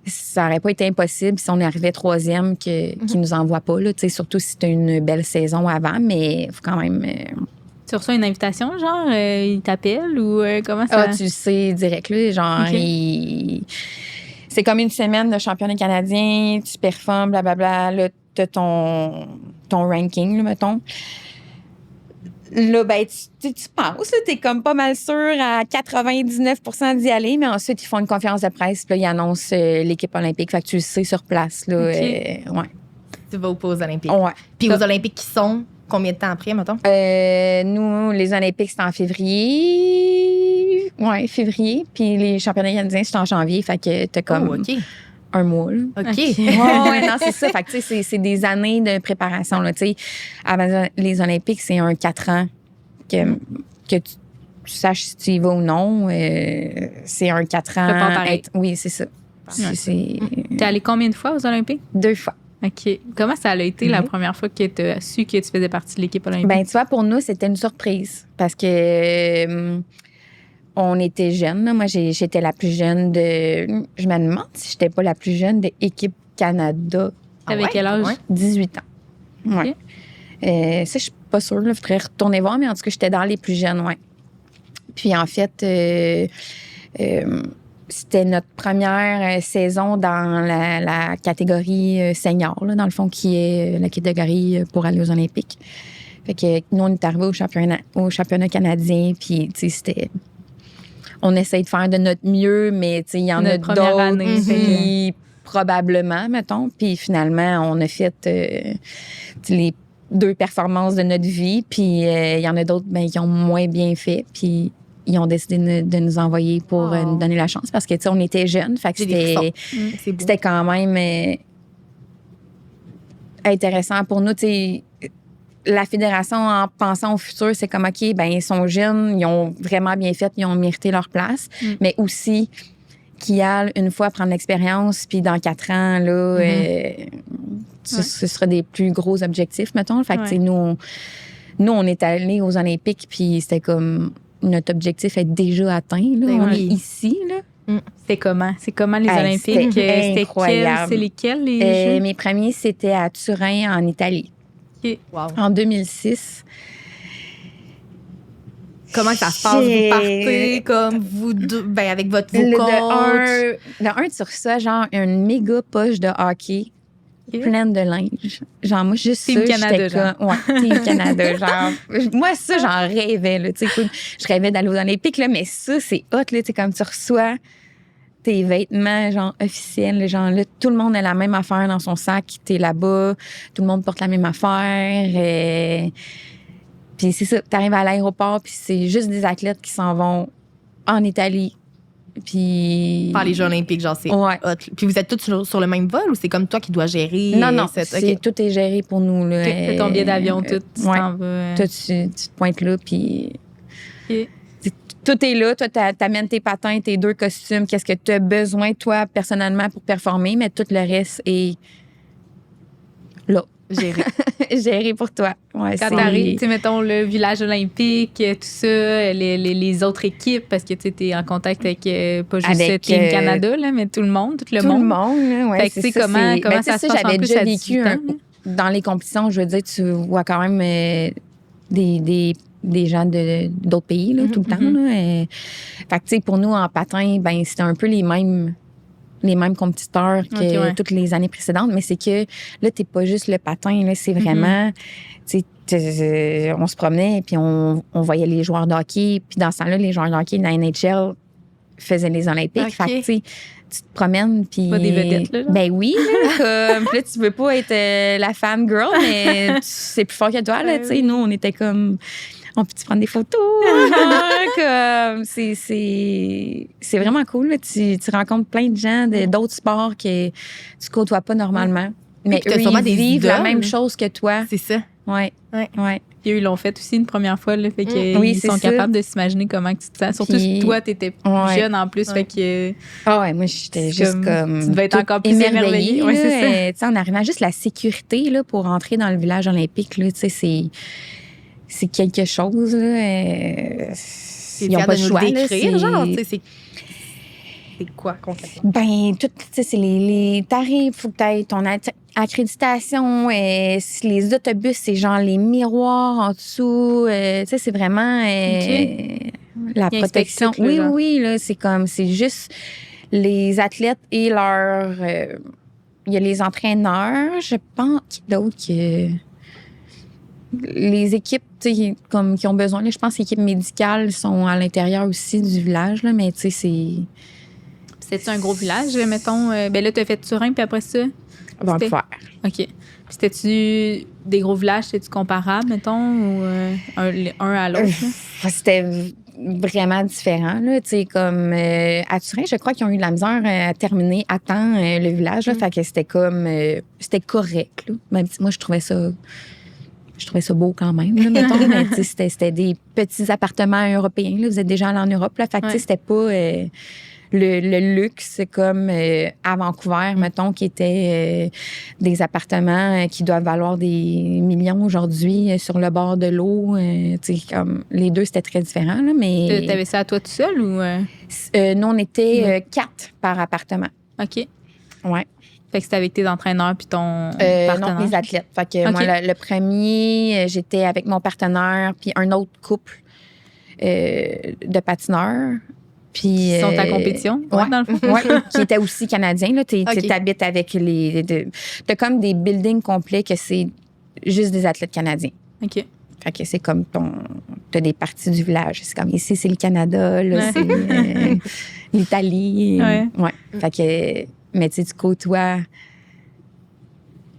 Ça aurait pas été impossible si on arrivait 3e qu'ils nous envoient pas, là, surtout si t'as une belle saison avant, mais faut quand même... Tu reçois une invitation, genre, ils t'appellent ou comment ça? Ah, tu le sais direct, là, genre, c'est comme une semaine de championnat canadien, tu performes, blablabla, là, t'as ton ranking, là, mettons. Là, ben, tu penses, là, t'es comme pas mal sûr à 99% d'y aller, mais ensuite, ils font une conférence de presse, puis là, ils annoncent l'équipe olympique, fait que tu le sais sur place, là, ouais. Tu vas aux Olympiques. Ouais. Puis aux Olympiques qui sont combien de temps après, mettons? Nous, les Olympiques, c'était en février. Ouais, février. Puis les championnats canadiens, c'était en janvier. Fait que t'as comme un mois. Là. OK. Ouais, non, c'est ça. Fait que, tu sais, c'est des années de préparation, là. Tu sais, avant les Olympiques, c'est un 4 ans que tu saches si tu y vas ou non. C'est un 4 ans. Oui, c'est ça. T'es allé combien de fois aux Olympiques? 2 fois. OK. Comment ça a été la première fois que tu as su que tu faisais partie de l'équipe olympique? Ben, tu vois, pour nous, c'était une surprise parce que on était jeunes. Là. Moi, j'étais la plus jeune de... Je me demande si j'étais pas la plus jeune de Équipe Canada. T'avais quel âge? 18 ans. Ouais. Okay. Ça, je suis pas sûre. Il faudrait retourner voir, mais en tout cas, j'étais dans les plus jeunes, ouais. Puis en fait... c'était notre première saison dans la catégorie senior, là, dans le fond, qui est la catégorie pour aller aux Olympiques. Fait que nous, on est arrivés au championnat canadien, puis, tu sais, c'était... On essaye de faire de notre mieux, mais, tu sais, il y en a d'autres qui, probablement, mettons. Puis finalement, on a fait les 2 performances de notre vie, puis il y en a d'autres qui ont moins bien fait, puis... Ils ont décidé de nous envoyer pour nous donner la chance parce que, tu sais, on était jeunes. Fait que c'était quand même intéressant pour nous. Tu sais, la fédération, en pensant au futur, c'est comme, OK, ben ils sont jeunes, ils ont vraiment bien fait, ils ont mérité leur place. Mais aussi qu'ils aillent une fois prendre l'expérience, puis dans 4 ans, là, ce sera des plus gros objectifs, mettons. Fait que, tu sais, nous, on est allés aux Olympiques, puis c'était comme... Notre objectif est déjà atteint. Là. On est ici. Là. C'est comment? C'est comment les Olympiques? C'était incroyable. C'est lesquels les Jeux? Mes premiers, c'était à Turin, en Italie. Okay. Wow. En 2006. Comment ça se passe? Vous partez comme vous deux, avec vos coachs? De un, tu reçois genre une méga poche de hockey. Pleine de linge. Genre, moi, juste Team ça, Canada, j'étais comme... Ouais, Team Canada, genre... Moi, ça, j'en rêvais, là. Tu sais, je rêvais d'aller aux Olympiques, là, mais ça, c'est hot, là. Tu sais, comme tu reçois tes vêtements, genre, officiels, genre, là, tout le monde a la même affaire dans son sac. T'es là-bas, tout le monde porte la même affaire. Puis c'est ça, t'arrives à l'aéroport, puis c'est juste des athlètes qui s'en vont en Italie. Puis... Par les Jeux olympiques, genre, c'est hot. Puis vous êtes tous sur le même vol ou c'est comme toi qui dois gérer? Non, tout est géré pour nous. Là. Fait ton billet d'avion, tout, tu t'en vas. Toi, tu te pointes là, puis... Tout est là. Toi, t'amènes tes patins, tes 2 costumes. Qu'est-ce que tu as besoin, toi, personnellement, pour performer, mais tout le reste est là. Géré pour toi. Ouais, quand t'arrives, tu sais, mettons, le village olympique, tout ça, les autres équipes, parce que tu es en contact avec pas juste Team Canada, là, mais tout le monde, tout le monde. Tout le monde, oui. Fait que, tu sais, comment ça se passe j'avais en plus déjà vécu dans les compétitions, je veux dire, tu vois quand même des gens d'autres pays, là, tout le temps. Là, fait que, tu sais, pour nous, en patin, ben c'était un peu les mêmes compétiteurs que toutes les années précédentes, mais c'est que là, t'es pas juste le patin, là, c'est vraiment, tu sais, on se promenait, puis on voyait les joueurs de hockey, puis dans ce temps-là, les joueurs de hockey de la NHL faisaient les Olympiques. Fait que, tu sais, tu te promènes, puis... Pas des vedettes, là? Ben oui, là, comme, là, tu veux pas être la fan girl, mais c'est plus fort que toi, là, tu sais, nous, on était comme... On peut-tu prendre des photos? Comme, c'est vraiment cool. Là. Tu rencontres plein de gens d'autres sports que tu côtoies pas normalement. Mais eux, ils vivent la même chose que toi. C'est ça. Ouais. Ouais. Ouais. Puis eux, ils l'ont fait aussi une première fois, là, fait que Oui, ils c'est sont ça. capables de s'imaginer comment que tu te sens. Surtout Puis- si toi, t'étais Ouais. jeune en plus, fait que Ah ouais, moi, j'étais C'est juste comme. tu devais être toute encore plus émerveillée. Ouais, là. c'est ça. Tu sais, en arrivant, juste la sécurité, là, pour entrer dans le village olympique, là, tu sais, c'est quelque chose, là. C'est Ils n'ont fier pas de le nous choix, le là. décrire, genre, tu sais, c'est quoi concrètement? Ben, tout, tu sais, c'est les tarifs, faut que tu aies ton accréditation. Les autobus, c'est genre les miroirs en dessous. Tu sais, c'est vraiment la Ils protection. inspectent tout, là, Oui, genre. oui, là, c'est juste les athlètes et leurs. Il y a les entraîneurs, je pense, d'autres que. Les équipes, tu sais, comme qui ont besoin, là, je pense que les équipes médicales sont à l'intérieur aussi du village, là, mais tu sais, c'est. C'était un gros village, mettons. Ben là, t'as fait Turin, puis après ça. Vancouver. OK. Puis c'était-tu des gros villages, c'était-tu comparable, mettons, ou un à l'autre? là? C'était vraiment différent, là. Tu sais, comme à Turin, je crois qu'ils ont eu de la misère à terminer à temps le village, là. Fait que c'était comme. C'était correct, là. Même si moi, je trouvais ça beau quand même, là, mettons. Mais tu sais, c'était des petits appartements européens, là. Vous êtes déjà allé en Europe, là. Fait que tu sais, c'était pas. Le luxe, c'est comme à Vancouver, mettons, qui étaient des appartements qui doivent valoir des millions aujourd'hui sur le bord de l'eau. Tu sais, comme les deux, c'était très différent, là, mais... T'avais ça à toi tout seul ou... nous, on était 4 par appartement. OK. Ouais. Fait que c'était avec tes entraîneurs puis ton Non, partenaire. mes athlètes. Fait que OK. moi, le premier, j'étais avec mon partenaire puis un autre couple de patineurs. Puis, Qui sont à compétition, ouais, dans le fond. ouais, qui était aussi canadien. Là, OK. t'habites avec t'as comme des buildings complets que c'est juste des athlètes canadiens. OK. Fait que c'est comme t'as des parties du village. C'est comme ici, c'est le Canada, là, Ouais. c'est l'Italie. Ouais. Ouais. Fait que, mais tu sais, tu côtoies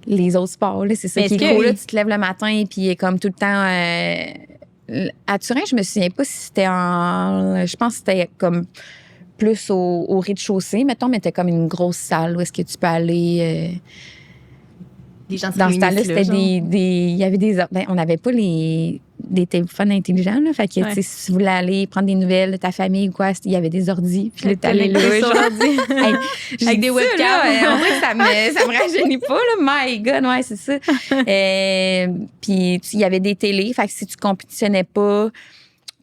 les autres sports, là. C'est ça Mais qui est-ce est que- cool, là. Tu te lèves le matin et puis comme tout le temps... à Turin, je me souviens pas si c'était je pense que c'était comme plus au rez-de-chaussée, mettons, mais c'était comme une grosse salle où est-ce que tu peux aller... Les gens se dans ce temps-là, réunissent là, c'était genre. il y avait on n'avait pas des téléphones intelligents, là. Fait que, Ouais. tu sais, si tu voulais aller prendre des nouvelles de ta famille ou quoi, il y avait des ordis. Puis là, t'allais là, Connecté sur genre. l'ordi. Hey, je Avec dis des ça, webcams. là, on dirait que ça me rajeunit pas, là. My God, ouais, c'est ça. Puis, il y avait des télés. Fait que si tu compétitionnais pas,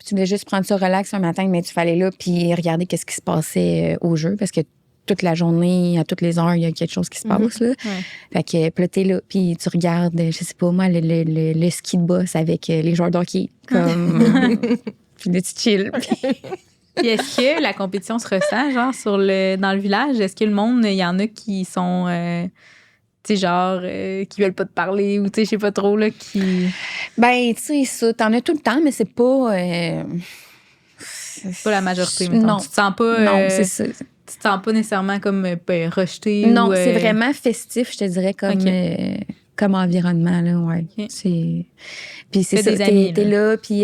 tu voulais juste prendre ça relax un matin, mais tu fallait là, puis regarder qu'est-ce qui se passait au jeu, parce que toute la journée, à toutes les heures, il y a quelque chose qui se passe, là. Ouais. Fait que, puis là, t'es là, puis tu regardes, je sais pas moi, le ski de boss avec les joueurs de hockey, comme... puis là, tu chill. Puis est-ce que la compétition se ressent, genre, dans le village? Est-ce que le monde, il y en a qui sont, tu sais, genre, qui veulent pas te parler ou, tu sais, je sais pas trop, là, qui... Ben, tu sais, ça, t'en as tout le temps, mais c'est pas... Pas la majorité, mettons. Non. Tu te sens pas... Non, c'est ça. Tu te sens pas nécessairement comme rejeté Non, ou... c'est vraiment festif, je te dirais, comme, OK. comme environnement, là, ouais. OK. Puis c'est Fais ça, des amis, t'es là, puis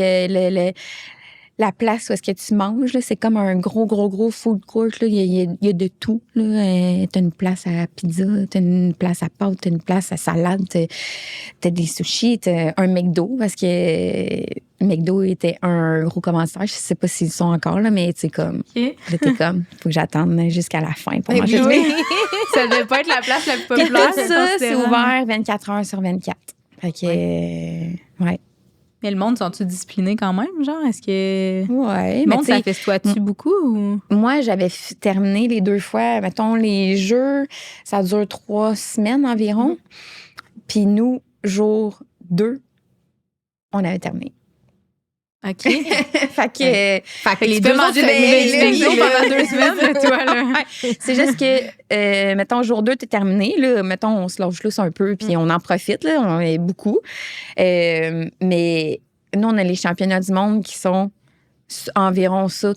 la place où est-ce que tu manges, là, c'est comme un gros food court, là. Il y a de tout, là. T'as une place à pizza, t'as une place à pâtes, t'as une place à salade, t'as des sushis, t'as un McDo, parce que McDo était un gros commanditaire. Je sais pas s'ils sont encore, là, mais tu sais, comme... OK. Là, t'es comme, faut que j'attende jusqu'à la fin pour Eh manger oui. du Ça devait pas être la place la plus Puis populaire. tout ça, c'est considérant. ouvert 24 heures sur 24. Fait que, ouais. Mais le monde, sont-tu disciplinés quand même, genre? Est-ce que... Ouais, Le mais monde, tu ça sais, festoie-tu beaucoup ou... moi, j'avais terminé les 2 fois. Mettons, les jeux, ça dure 3 semaines environ. Puis nous, jour 2, on avait terminé. OK. Fait que, Fait que les Tu deux peux manger autres des semaines, McDo là, pendant 2 semaines, là, toi, là. Ouais. C'est juste que, mettons, jour 2, t'es terminé. Là, mettons, on se lâche lousse un peu, puis on en profite. Là, on est beaucoup. Mais nous, on a les championnats du monde qui sont environ ça,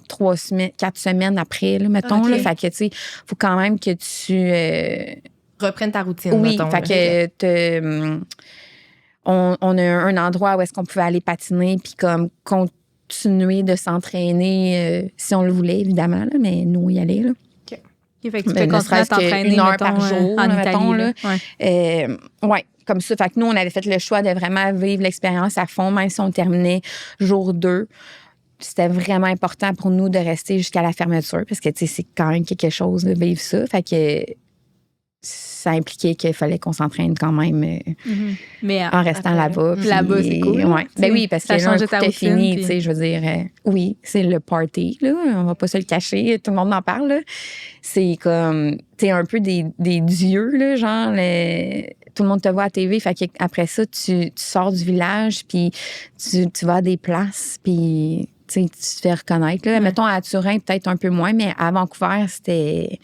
4 semaines après, là, mettons. OK. Là, fait que, tu sais, faut quand même que tu... Reprenne ta routine, oui, mettons, fait là. que on a un endroit où est-ce qu'on pouvait aller patiner, puis comme continuer de s'entraîner si on le voulait, évidemment, là, mais nous, y aller, là. OK. OK, fait que tu peux continuer à t'entraîner, une heure mettons, par jour, en là, Italie. mettons, Là. là. Ouais, comme ça. Fait que nous, on avait fait le choix de vraiment vivre l'expérience à fond, même si on terminait jour 2. C'était vraiment important pour nous de rester jusqu'à la fermeture parce que, tu sais, c'est quand même quelque chose de vivre ça. Fait que ça impliquait qu'il fallait qu'on s'entraîne quand même Mais en restant là-bas. Puis, là-bas, c'est cool. Ouais. Ben oui, parce que là, un coup ta t'as routine, fini, puis... tu sais, je veux dire, oui, c'est le party, là. On va pas se le cacher, tout le monde en parle, là. C'est comme, tu sais, un peu des dieux, là, genre, tout le monde te voit à la TV. Fait qu'après ça, tu sors du village, puis tu vas à des places, puis... tu te fais reconnaître. Là. Mettons, à Turin, peut-être un peu moins, mais à Vancouver, c'était...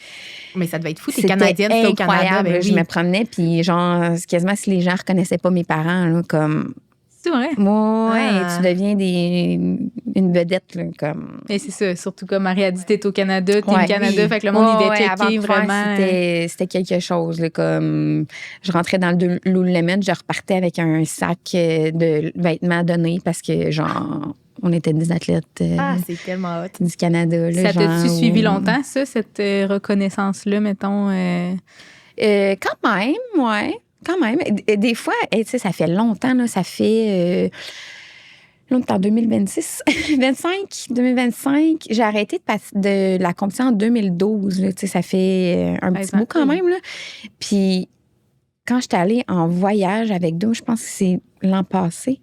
Mais ça devait être fou, t'es Canadienne, c'était au Canada. Ben oui. Je me promenais, puis genre, c'est quasiment si les gens reconnaissaient pas mes parents, là, comme... C'est vrai? Ouais, tu deviens une vedette, là, comme... Mais c'est ça, surtout comme Marie a dit, t'es au Canada, t'es au Canada, fait que le monde, il était checké vraiment. C'était quelque chose, là, comme... Je rentrais dans le Lululemon, je repartais avec un sac de vêtements donnés parce que, genre... On était des athlètes c'est tellement hot. du Canada. Là, ça t'a-tu suivi longtemps, ça, cette reconnaissance-là, mettons? Quand même, ouais. Quand même. Des fois, tu sais, ça fait longtemps, là, ça fait... là, on est en 2026, 2025. J'ai arrêté de la compétition en 2012. Là, tu sais, ça fait un petit bout quand même. Là. Puis, quand j'étais allée en voyage avec Dom, je pense que c'est l'an passé,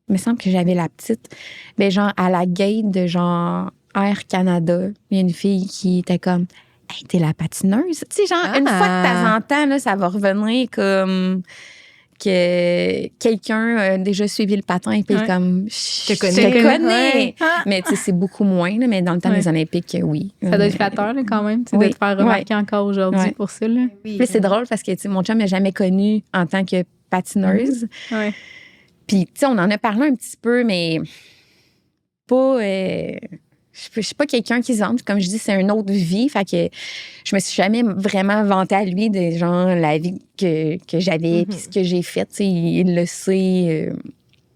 il me semble que j'avais la petite. Ben, genre, à la gate de genre Air Canada, il y a une fille qui était comme, hey, t'es la patineuse. Tu sais, genre, une fois de temps en temps, là, ça va revenir comme que quelqu'un a déjà suivi le patin et puis comme, je te connais. Mais tu sais, c'est beaucoup moins, là, mais dans le temps des Olympiques, oui. Ça doit être flatteur, là, quand même, de te faire remarquer encore aujourd'hui pour ça. Là. Puis c'est drôle parce que, tu sais, mon chum m'a jamais connue en tant que patineuse. Puis, tu sais, on en a parlé un petit peu, mais pas... je suis pas quelqu'un qui se vante. Comme je dis, c'est une autre vie. Fait que je me suis jamais vraiment vantée à lui de genre la vie que j'avais puis ce que j'ai fait. Tu sais, il le sait.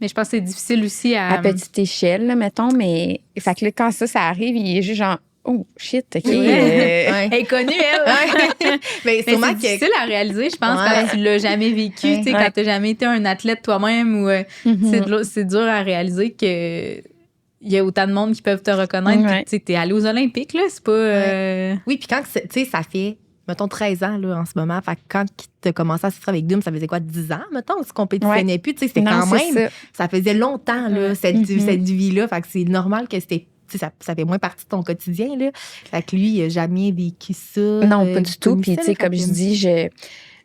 Mais je pense que c'est difficile aussi à petite échelle, là, mettons. Mais fait que là, quand ça arrive, il est juste genre... Oh, shit, OK. Elle est connue, elle. Mais c'est difficile à réaliser, je pense, quand tu l'as jamais vécu, tu sais, quand tu n'as jamais été un athlète toi-même. Ou c'est dur à réaliser que il y a autant de monde qui peuvent te reconnaître. Tu es allé aux Olympiques, là, c'est pas... Oui, puis quand, tu sais, ça fait, mettons, 13 ans, là, en ce moment. Fait que quand tu as commencé à se faire avec Doom, ça faisait quoi, 10 ans, mettons, tu compétitionnais plus. Tu sais, c'était quand même... Ça faisait longtemps, là, cette vie-là. Fait que c'est normal que c'était... Ça fait moins partie de ton quotidien, là. Fait que lui, il n'a jamais vécu ça. Non, pas du tout. Puis, tu sais, comme je dis,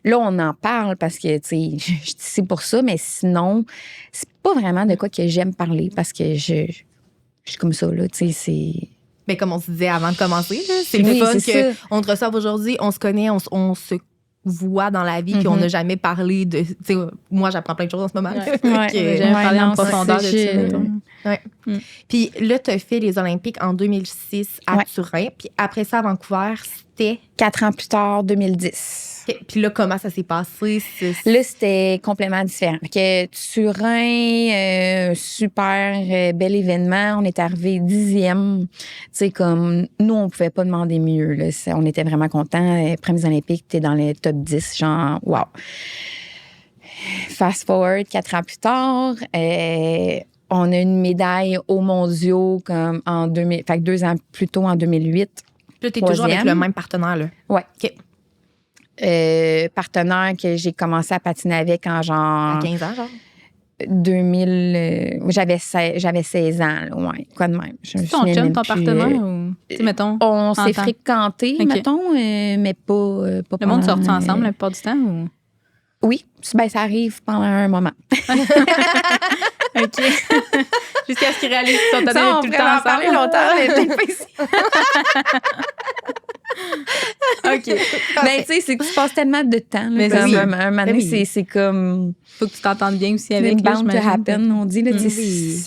là, on en parle parce que, tu sais, je dis c'est pour ça, mais sinon, c'est pas vraiment de quoi que j'aime parler parce que je suis comme ça, là, tu sais, c'est... Mais comme on se disait avant de commencer, là, c'est le fun qu'on te reçoive aujourd'hui, on se connaît, on se voit dans la vie, puis on n'a jamais parlé de... Tu sais, moi, j'apprends plein de choses en ce moment. J'ai jamais parlé en profondeur de ça. Puis là, tu as fait les Olympiques en 2006 à Turin, puis après ça, à Vancouver, c'était... 4 ans plus tard, 2010. Puis là, comment ça s'est passé? Là, c'était complètement différent. Que Turin, super bel événement. On est arrivé 10e. Tu sais, comme nous, on pouvait pas demander mieux. Là. On était vraiment contents. Premiers Olympiques, t'es dans les top 10. Genre, wow. Fast forward, 4 ans plus tard, on a une médaille aux mondiaux comme en 2000. Fait que 2 ans plus tôt, en 2008. Puis là, t'es toujours avec le même partenaire, là? Oui. OK. Partenaire que j'ai commencé à patiner avec en genre... À 15 ans, genre? 2000... j'avais 16 ans, là, ouais. Quoi de même. C'est ton chum, ton partenaire? Ou, mettons, on s'est fréquentés, mettons, mais pas le monde sort ensemble la plupart du temps? Ou? Oui. Ben, ça arrive pendant un moment. OK. Jusqu'à ce qu'ils réalisent qu'ils sont allés tout le temps ensemble. On longtemps, mais peut-être pas ici. OK. Ben, tu sais, c'est que tu passes tellement de temps. Là, comme un moment donné, c'est comme... Faut que tu t'entendes bien aussi avec. Bound to happen, on dit. Là,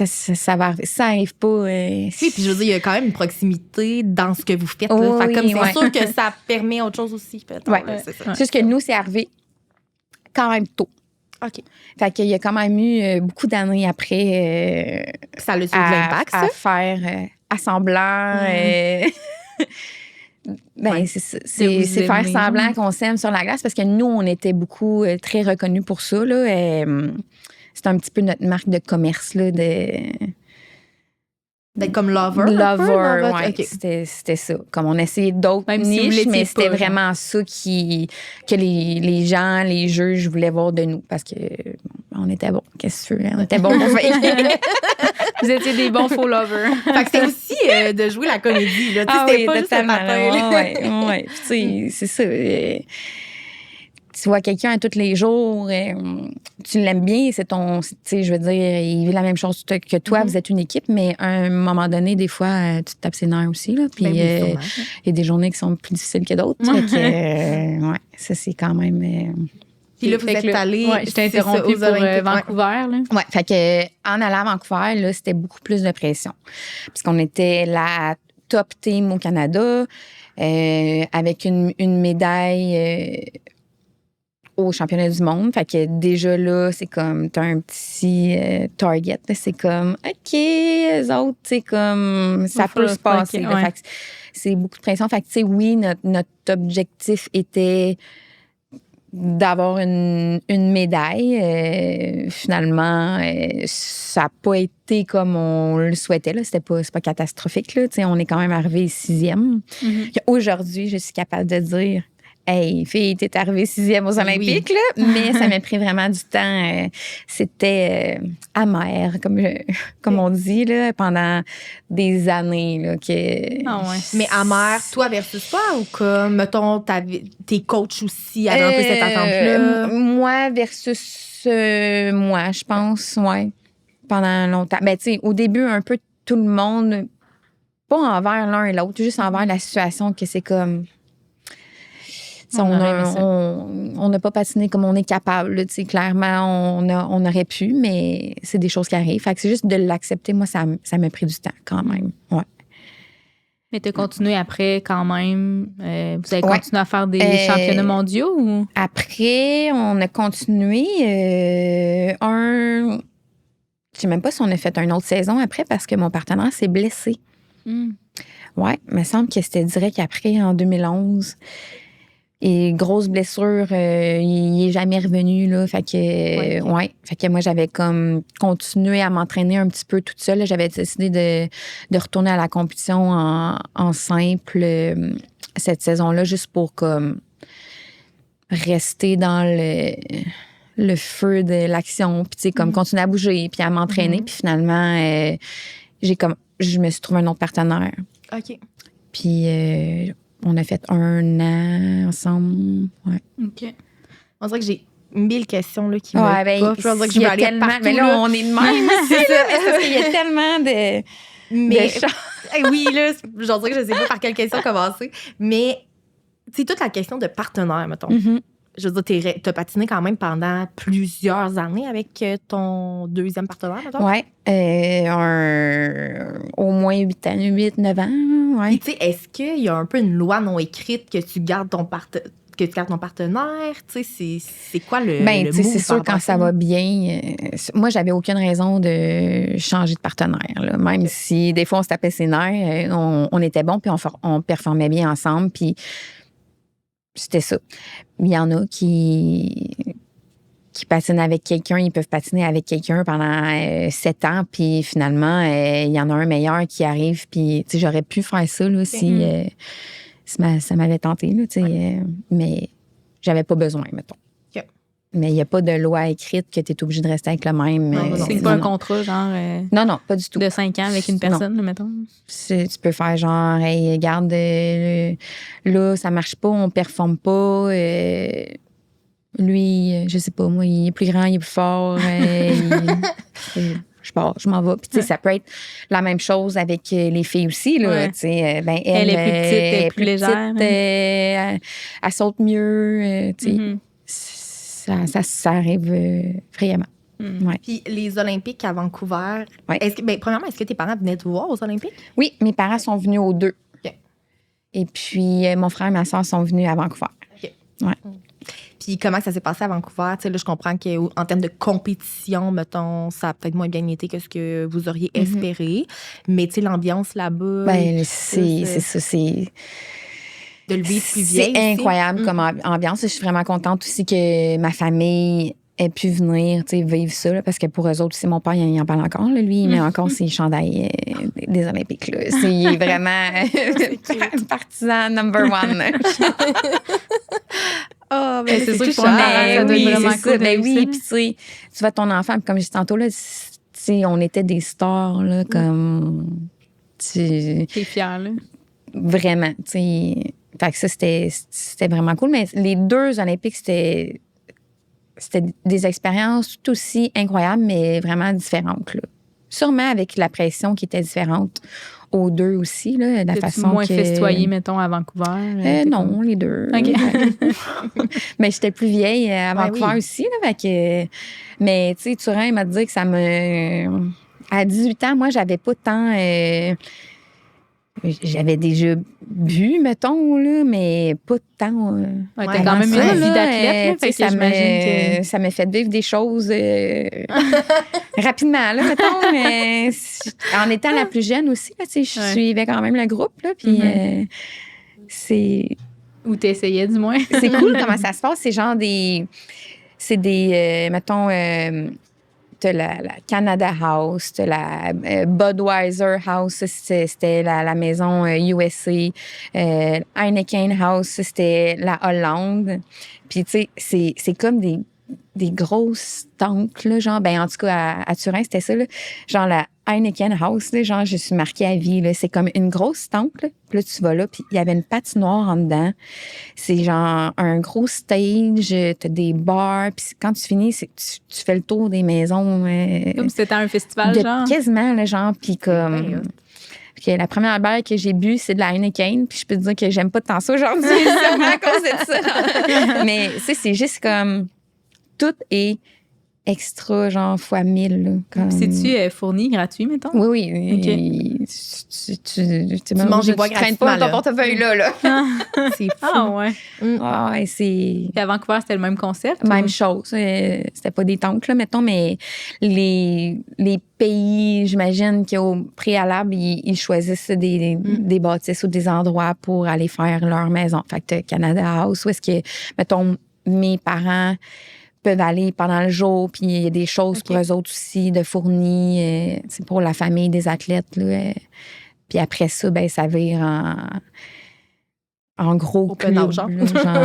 ça va arriver. Ça arrive pas. Oui, puis je veux dire, il y a quand même une proximité dans ce que vous faites. Là. Fait comme c'est sûr que ça permet autre chose aussi. Oui, c'est ça. Juste que nous, c'est arrivé quand même tôt. OK. Fait qu'il y a quand même eu beaucoup d'années après. Ça a eu de l'impact, ça? À faire assemblant. Ben, Ouais. c'est ça. vous C'est faire aimer. semblant qu'on s'aime sur la glace parce que nous, on était beaucoup très reconnus pour ça. Là. C'est un petit peu notre marque de commerce. Là, D'être comme lover. un peu, Lover, dans votre- ouais, OK. c'était ça. Comme on essayait d'autres Même si vous niches, l'étiez mais c'était pas, vraiment ça que les gens, les juges voulaient voir de nous parce que on était bons. Qu'est-ce que tu veux? On était bons pour faire. Vous étiez des bons faux lovers. Fait que c'était aussi de jouer la comédie. Là. Tu sais, c'était pas juste le patin. là. Ouais. Puis, tu sais, c'est ça. Tu vois quelqu'un tous les jours, tu l'aimes bien, c'est ton. Tu sais, je veux dire, il vit la même chose que toi, vous êtes une équipe, mais à un moment donné, des fois, tu te tapes ses nerfs aussi. Là, puis Ben oui, sûrement. il y a des journées qui sont plus difficiles que d'autres. Fait que, ouais, ça, c'est quand même. Puis là, vous Fait que êtes là, allé. ouais, je t'ai interrompu pour Vancouver. Là. Ouais, fait que en allant à Vancouver, là, c'était beaucoup plus de pression. Parce qu'on était la top team au Canada, avec une médaille au championnat du monde. Fait que déjà là, c'est comme, t'as un petit target. Là, c'est comme, OK, les autres, c'est comme, ça Faut peut se passer. Là. ouais. Fait que c'est beaucoup de pression. Fait que, tu sais, oui, notre objectif était d'avoir une médaille. Finalement, ça n'a pas été comme on le souhaitait. Là. C'est pas catastrophique. Là. On est quand même arrivé 6e. Aujourd'hui, je suis capable de dire, hey, fille, t'es arrivée 6e aux Olympiques, là, mais ça m'a pris vraiment du temps. C'était amer, comme on dit, là, pendant des années. Là, Ah ouais. Mais amer, toi versus toi, ou comme, mettons, tes coachs aussi avaient un peu cette attente-là? Moi versus moi, je pense, ouais. Pendant longtemps. Ben, tu sais, au début, un peu tout le monde, pas envers l'un et l'autre, juste envers la situation que c'est comme. On n'a pas patiné comme on est capable. Là, clairement, on aurait pu, mais c'est des choses qui arrivent. Fait que c'est juste de l'accepter. Moi, ça m'a pris du temps quand même. Ouais. Mais tu as continué après quand même. Vous avez Ouais. continué à faire des championnats mondiaux ou? Après, on a continué je sais même pas si on a fait une autre saison après parce que mon partenaire s'est blessé. Ouais, il me semble que c'était direct après, en 2011. Et grosse blessure, il est jamais revenu, là. Fait que, ouais. Fait que moi, j'avais comme continué à m'entraîner un petit peu toute seule. J'avais décidé de retourner à la compétition en simple cette saison-là, juste pour comme rester dans le feu de l'action, puis tu sais, comme continuer à bouger, puis à m'entraîner. Puis finalement, je me suis trouvé un autre partenaire. OK. Puis on a fait 1 an ensemble. Ouais. OK. On dirait que j'ai 1000 questions là, qui me ben, puffent. On dirait que je il y vais a aller tellement, partout. mais là, on est de même. C'est ça. Parce qu'il y a tellement de Mais choses. oui, là, j'en dirais que je sais pas par quelle question commencer. Mais, c'est toute la question de partenaire, mettons. Mm-hmm. Je veux dire, t'as patiné quand même pendant plusieurs années avec ton deuxième partenaire, mettons. Ouais. Au moins 8 ans, 9 ans. Ouais. Puis, tu sais, est-ce qu'il y a un peu une loi non écrite que tu gardes ton partenaire? Tu sais, c'est quoi le Ben, le tu sais, move c'est sûr, par rapport quand à ça va bien. Moi, j'avais aucune raison de changer de partenaire. Là. Même si des fois, on se tapait ses nerfs, on était bons, puis on performait bien ensemble, puis c'était ça. Il y en a qui patinent avec quelqu'un, ils peuvent patiner avec quelqu'un pendant 7 ans, puis finalement, il y en a un meilleur qui arrive, puis tu sais, j'aurais pu faire ça là, si ça m'avait tenté, là, tu sais, mais j'avais pas besoin, mettons. OK. Mais il n'y a pas de loi écrite que tu es obligé de rester avec le même. Non, C'est non, pas un non. contrat, genre, Non, pas du tout. de 5 ans avec une personne, là, mettons. Tu peux faire genre, hey, regarde, là, ça marche pas, on performe pas. Lui, je sais pas, moi, il est plus grand, il est plus fort. Je pars, je m'en vais. Puis, tu sais, ça peut être la même chose avec les filles aussi, là. Ouais. Tu sais, ben, Elle est plus petite, elle est plus légère. Elle saute mieux, tu sais. Mm-hmm. Ça arrive vraiment. Ouais. Puis les Olympiques à Vancouver, Ouais. premièrement, est-ce que tes parents venaient te voir aux Olympiques? Oui, mes parents sont venus aux 2. OK. Et puis, mon frère et ma soeur sont venus à Vancouver. OK. Ouais. Puis comment ça s'est passé à Vancouver? Tu sais, là, je comprends qu'en termes de compétition, mettons, ça a peut-être moins bien été que ce que vous auriez espéré. Mais tu sais, l'ambiance là-bas... Ben, c'est ça, de le vivre plus vieille. C'est aussi. incroyable comme ambiance. Je suis vraiment contente aussi que ma famille ait pu venir vivre ça, là, parce que pour eux autres aussi, mon père, il en parle encore. Là, lui, il met encore ses chandails des Olympiques. Là. Il est vraiment partisan number one. Oh, mais c'est sûr touchant, qu'on hein, ça doit être vraiment c'est cool ça. de Ben vivre oui, ça. puis tu sais, tu vois ton enfant, puis comme je disais tantôt, là, on était des stars, là, comme... T'es fière, là. Vraiment, tu sais. Fait que ça, c'était vraiment cool. Mais les 2 Olympiques, c'était des expériences tout aussi incroyables, mais vraiment différentes, là. Sûrement avec la pression qui était différente aux 2 aussi, là, la façon moins que... festoyée, mettons, à Vancouver? Non, les 2. OK. Mais j'étais plus vieille à Ouais, Vancouver oui. aussi, là, fait que... Mais, tu sais, Turin, il m'a dit que ça me... À 18 ans, moi, j'avais pas tant... J'avais déjà bu, mettons, là, mais pas de temps. Ouais, t'as Ouais, quand même ça, une vie d'athlète, là, tu sais, fait que j'imagine que... ça m'a fait vivre des choses rapidement, là, mettons. Mais en étant la plus jeune aussi, là, tu sais, je suivais quand même le groupe, là, puis c'est Ou t'essayais, du moins. c'est cool comment ça se passe. C'est genre des... C'est des... mettons... t'as la Canada House, t'as la Budweiser House, ça, c'était la maison USA. Heineken House, ça, c'était la Hollande. Puis, tu sais, c'est comme des grosses tanks, là, genre, ben en tout cas, à Turin, c'était ça, là. Genre, la Heineken House, là, genre, je suis marquée à vie, là. C'est comme une grosse tank, là. Puis là, tu vas là, puis il y avait une patinoire en dedans. C'est genre un gros stage, t'as des bars, puis quand tu finis, tu fais le tour des maisons. Comme si c'était un festival, genre. Quasiment, là, genre, puis comme... Okay, la première bière que j'ai bu, c'est de la Heineken, puis je peux te dire que j'aime pas tant ça aujourd'hui, sûrement à cause de ça. Mais, tu sais, c'est juste comme... Tout est extra, genre, fois 1000. Là, comme... C'est-tu fourni gratuit, mettons? Oui, oui. OK. Tu manges des bois traînes pas gratuitement, ton portefeuille là. C'est fou. Ah, ouais. Ah, ouais, c'est... Puis à Vancouver, c'était le même concept? Même ou? chose. C'était pas des tanks, là, mettons, mais les pays, j'imagine qu'au préalable, ils choisissent des bâtisses ou des endroits pour aller faire leur maison. Fait que t'as Canada House, où est-ce que, mettons, mes parents peuvent aller pendant le jour, puis il y a des choses pour eux autres aussi, de fournis, c'est pour la famille des athlètes, là. Puis après ça, ben ça vire en gros Open club. house, genre. Là, genre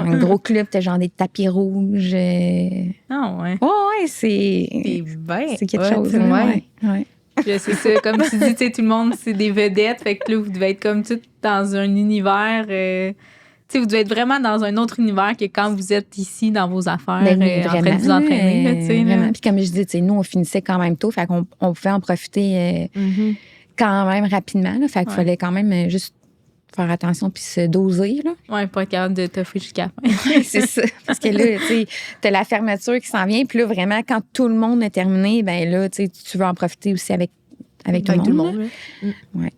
un gros club, t'as genre des tapis rouges. Ah, ouais. Ouais, c'est bien. c'est quelque hot, chose. Là, ouais. Puis c'est ça, comme tu dis, tu sais, tout le monde, c'est des vedettes. Fait que là, vous devez être comme tout dans un univers. Tu sais, vous devez être vraiment dans un autre univers que quand vous êtes ici dans vos affaires, Ben oui, en train de vous entraîner. Là, tu sais, là. vraiment. Puis comme je dis, tu sais, nous, on finissait quand même tôt. Fait qu'on pouvait en profiter quand même rapidement. Là, fait qu'il fallait quand même juste faire attention puis se doser. Là. Ouais, pas être capable de t'offrir jusqu'à la fin. C'est ça. Parce que là, tu sais, t'as la fermeture qui s'en vient. Puis là, vraiment, quand tout le monde est terminé, ben là, tu sais, tu veux en profiter aussi avec tout le monde. là. Ouais.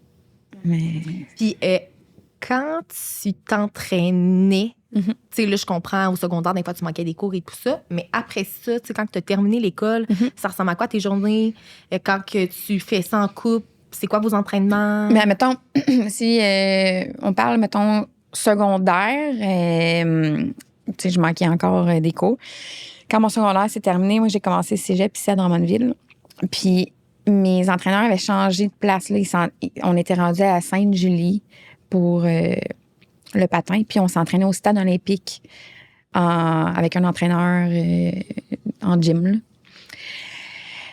Mais... Puis, quand tu t'entraînais, tu sais, là, je comprends, au secondaire, des fois, tu manquais des cours et tout ça, mais après ça, tu sais, quand tu as terminé l'école, ça ressemble à quoi tes journées? Quand que tu fais ça en couple, c'est quoi vos entraînements? Mais mettons, si on parle, mettons, secondaire, tu sais, je manquais encore des cours. Quand mon secondaire s'est terminé, moi, j'ai commencé cégep ici à Drummondville. Puis mes entraîneurs avaient changé de place. Là. On était rendus à Sainte-Julie pour le patin. Puis on s'entraînait au stade olympique avec un entraîneur en gym. Là.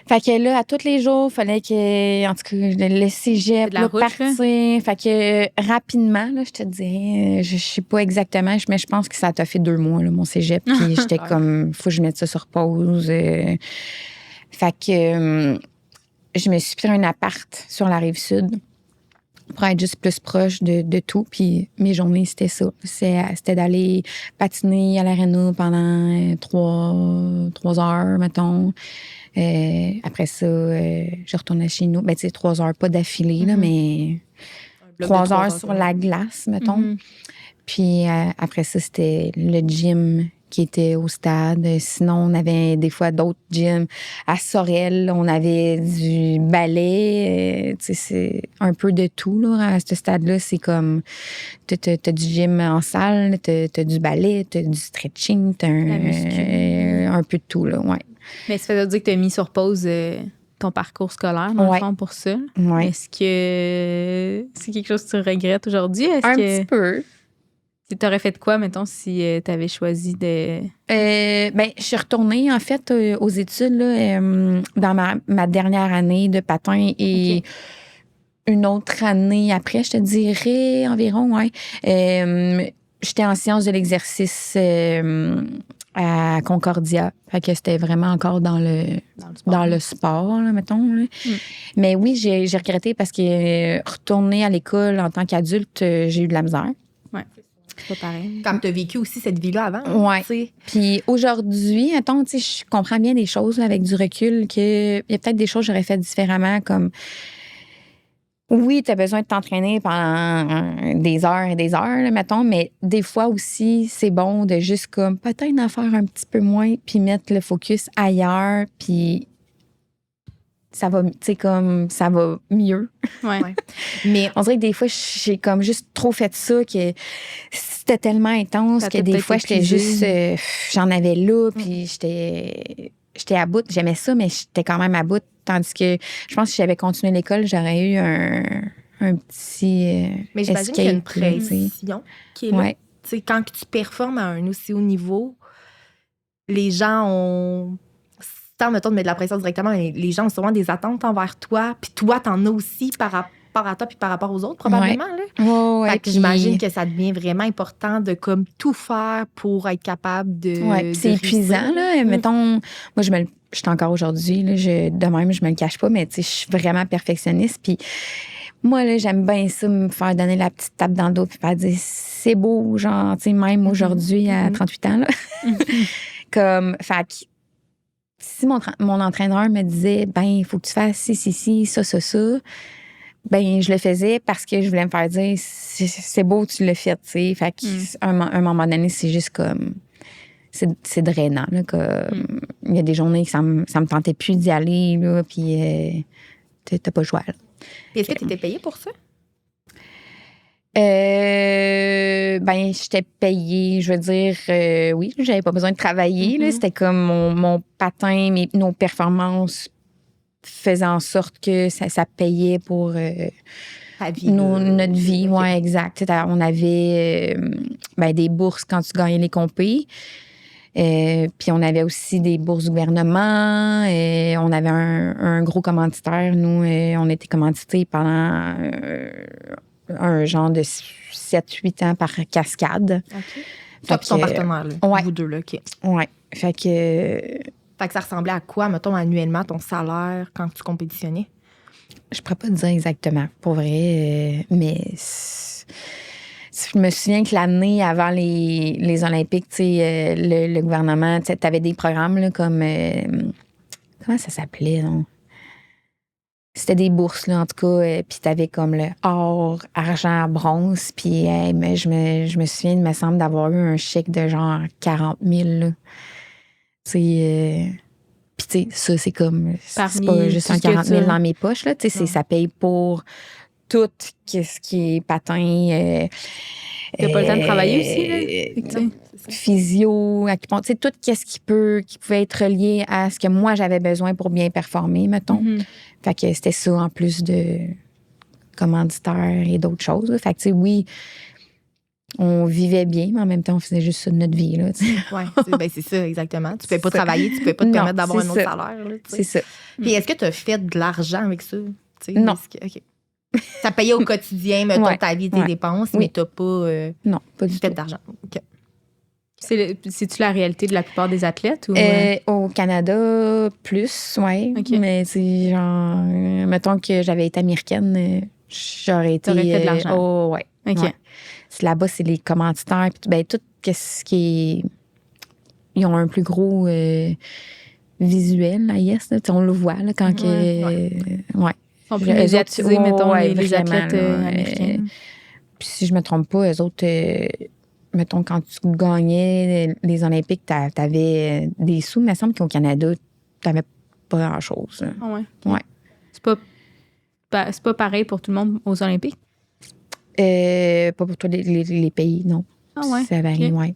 Fait que là, à tous les jours, il fallait que, en tout cas, le cégep, la route, partir. Fait que rapidement, là, je te dirais, je sais pas exactement, mais je pense que ça t'a fait 2 mois, là, mon cégep. Puis j'étais comme, faut que je mette ça sur pause. Fait que je me suis pris un appart sur la Rive-Sud pour être juste plus proche de tout. Puis mes journées, c'était ça. C'était d'aller patiner à l'aréna pendant 3 heures, mettons. Après ça, je retournais chez nous. Ben, tu sais, 3 heures, pas d'affilée, là, mais 3 heures sur la glace, mettons. Puis après ça, c'était le gym qui étaient au stade. Sinon, on avait des fois d'autres gyms. À Sorel, on avait du ballet. Tu sais, c'est un peu de tout, là. À ce stade-là, c'est comme... T'as du gym en salle, t'as du ballet, t'as du stretching, t'as un peu de tout, là, ouais. Mais ça veut dire que tu as mis sur pause ton parcours scolaire, dans le fond, pour ça. Ouais. Est-ce que c'est quelque chose que tu regrettes aujourd'hui? Petit peu. Tu aurais fait quoi, mettons, si tu avais choisi de... Je suis retournée, en fait, aux études là, dans ma dernière année de patin et une autre année après, je te dirais environ, ouais. J'étais en sciences de l'exercice à Concordia. Fait que c'était vraiment encore dans le sport, là, mettons. Là. Mais oui, j'ai regretté parce que retourner à l'école en tant qu'adulte, j'ai eu de la misère. Ouais. C'est pas pareil. Comme tu as vécu aussi cette vie-là avant. Oui. Puis aujourd'hui, attends, tu sais, je comprends bien des choses là, avec du recul, qu'il y a peut-être des choses que j'aurais fait différemment, comme oui, tu as besoin de t'entraîner pendant des heures et des heures, là, mettons, mais des fois aussi, c'est bon de juste comme peut-être en faire un petit peu moins, puis mettre le focus ailleurs, puis ça va, tu sais, comme ça va mieux. Ouais. Mais on dirait que des fois, j'ai comme juste trop fait ça, que c'était tellement intense ça que des fois, j'étais juste, j'en avais là, puis j'étais à bout. J'aimais ça, mais j'étais quand même à bout. Tandis que je pense que si j'avais continué l'école, j'aurais eu un petit mais j'imagine qu'il y a une pression qui est là. Ouais. Tu sais, quand tu performes à un aussi haut niveau, les gens ont... Sans, mettons, de mettre de la pression directement, mais les gens ont souvent des attentes envers toi. Puis toi, t'en as aussi par rapport à toi puis par rapport aux autres, probablement. Ouais. Fait que j'imagine que ça devient vraiment important de comme tout faire pour être capable de... Ouais, c'est épuisant, là. Mettons, moi, je suis encore aujourd'hui, là, de même, je me le cache pas, mais tu sais, je suis vraiment perfectionniste. Puis moi, là, j'aime bien ça, me faire donner la petite tape dans le dos puis faire dire c'est beau, genre, tu sais, même aujourd'hui, à 38 ans, là. Comme, fait que si mon entraîneur me disait, ben, il faut que tu fasses ci, ça, ben, je le faisais parce que je voulais me faire dire, c'est beau, tu l'as fait, tu sais. Fait qu'à un moment donné, c'est juste comme, c'est drainant, là. Il y a des journées que ça me tentait plus d'y aller, là, puis t'as pas le choix, là. Puis est-ce que tu étais payée pour ça? Ben, j'étais payée, je veux dire, oui, j'avais pas besoin de travailler, là. C'était comme mon patin, nos performances faisaient en sorte que ça payait pour notre vie. Okay. Ouais, exact. On avait des bourses quand tu gagnais les compés. Puis on avait aussi des bourses du gouvernement. On avait un gros commanditaire. Nous, on était commandités pendant un genre de 7-8 ans par cascade. OK. Toi puis ton partenaire, là. Ouais. Vous deux, là, OK. Ouais. Fait que ça ressemblait à quoi, mettons, annuellement, ton salaire quand tu compétitionnais? Je pourrais pas te dire exactement, pour vrai, mais je me souviens que l'année avant les Olympiques, tu sais, le gouvernement, tu avais des programmes là, comme... comment ça s'appelait, non? C'était des bourses, là, en tout cas. Puis t'avais comme le or, argent, bronze. Puis je me souviens, il me semble d'avoir eu un chèque de genre 40 000, là. Tu sais... Puis, tu sais, ça, c'est comme... c'est pas juste un 40 000 dans mes poches, là. Tu sais, ça paye pour tout ce qui est patin. T'as pas le temps de travailler aussi, là? Physio, acupuncture, tu sais, tout ce qui pouvait être relié à ce que moi, j'avais besoin pour bien performer, mettons. Fait que c'était ça, en plus de commanditaire et d'autres choses. Là. Fait que, tu sais, oui, on vivait bien, mais en même temps, on faisait juste ça de notre vie, là, tu sais. Oui, c'est ça, exactement. Tu ne peux pas travailler, tu ne peux pas te permettre d'avoir un autre salaire, là, c'est ça. Puis est-ce que tu as fait de l'argent avec ça? Non. OK. Ça payait au quotidien, mettons, ta vie, tes dépenses, mais tu n'as pas, non, pas du fait tout. d'argent. OK. C'est-tu la réalité de la plupart des athlètes? Ou au Canada, plus, oui. Okay. Mais c'est genre, mettons que j'avais été américaine, j'aurais été... T'aurais fait de l'argent? Oh, oui. OK. Ouais. Là-bas, c'est les commanditaires. Puis, tout ce qui est... Ils ont un plus gros visuel, là, yes. Là, on le voit, là, quand que... Ils sont plus médiatisés, mettons, les athlètes américains. Puis si je me trompe pas, eux autres... mettons, quand tu gagnais les Olympiques, t'avais des sous. Mais il me semble qu'au Canada, t'avais pas grand-chose. Ah ouais. Ouais. C'est pas pareil pour tout le monde aux Olympiques? Pas pour tous les pays, non. Ah ouais. Ça varie, Ok. ouais.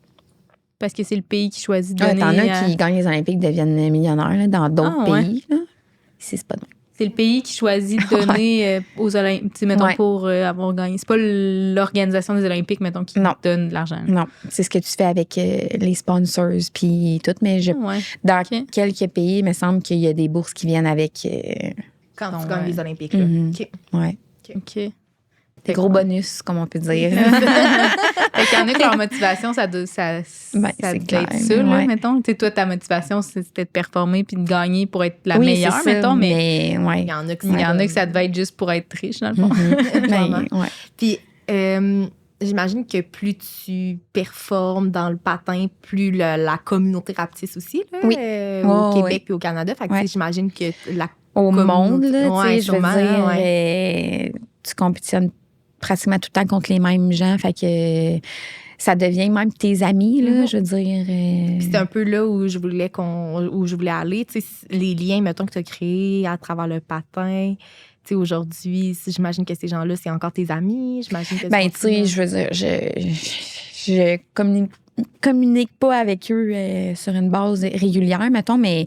Parce que c'est le pays qui choisit de donner... T'en as qui gagnent les Olympiques deviennent millionnaires là, dans d'autres pays. Là. Ici, c'est pas non. C'est le pays qui choisit de donner aux Olympiques, mettons, pour avoir gagné. C'est pas l'organisation des Olympiques, mettons, qui donne de l'argent. Non, c'est ce que tu fais avec les sponsors puis tout. Mais dans quelques pays, il me semble qu'il y a des bourses qui viennent avec... Quand tu gagnes les Olympiques. Là. Mm-hmm. OK. OK. Des gros bonus, comme on peut dire. Fait qu'il y en a que leur motivation, ça doit être ça, là, mettons. Tu sais, toi, ta motivation, c'était de performer puis de gagner pour être la meilleure, ça, mettons. Mais il y en a que ça devait être juste pour être riche, dans le fond. Puis, j'imagine que plus tu performes dans le patin, plus la communauté rapetisse aussi, là, au Québec et au Canada. Fait que, j'imagine que au monde, là, je veux dire, tu compétitionnes pratiquement tout le temps contre les mêmes gens. Fait que ça devient même tes amis, là, je veux dire. C'est un peu là où je voulais aller. Tu sais, les liens, mettons, que tu as créés à travers le patin. Tu sais, aujourd'hui, j'imagine que ces gens-là, c'est encore tes amis. J'imagine que tu sais, je veux dire, je communique pas avec eux sur une base régulière, mettons, mais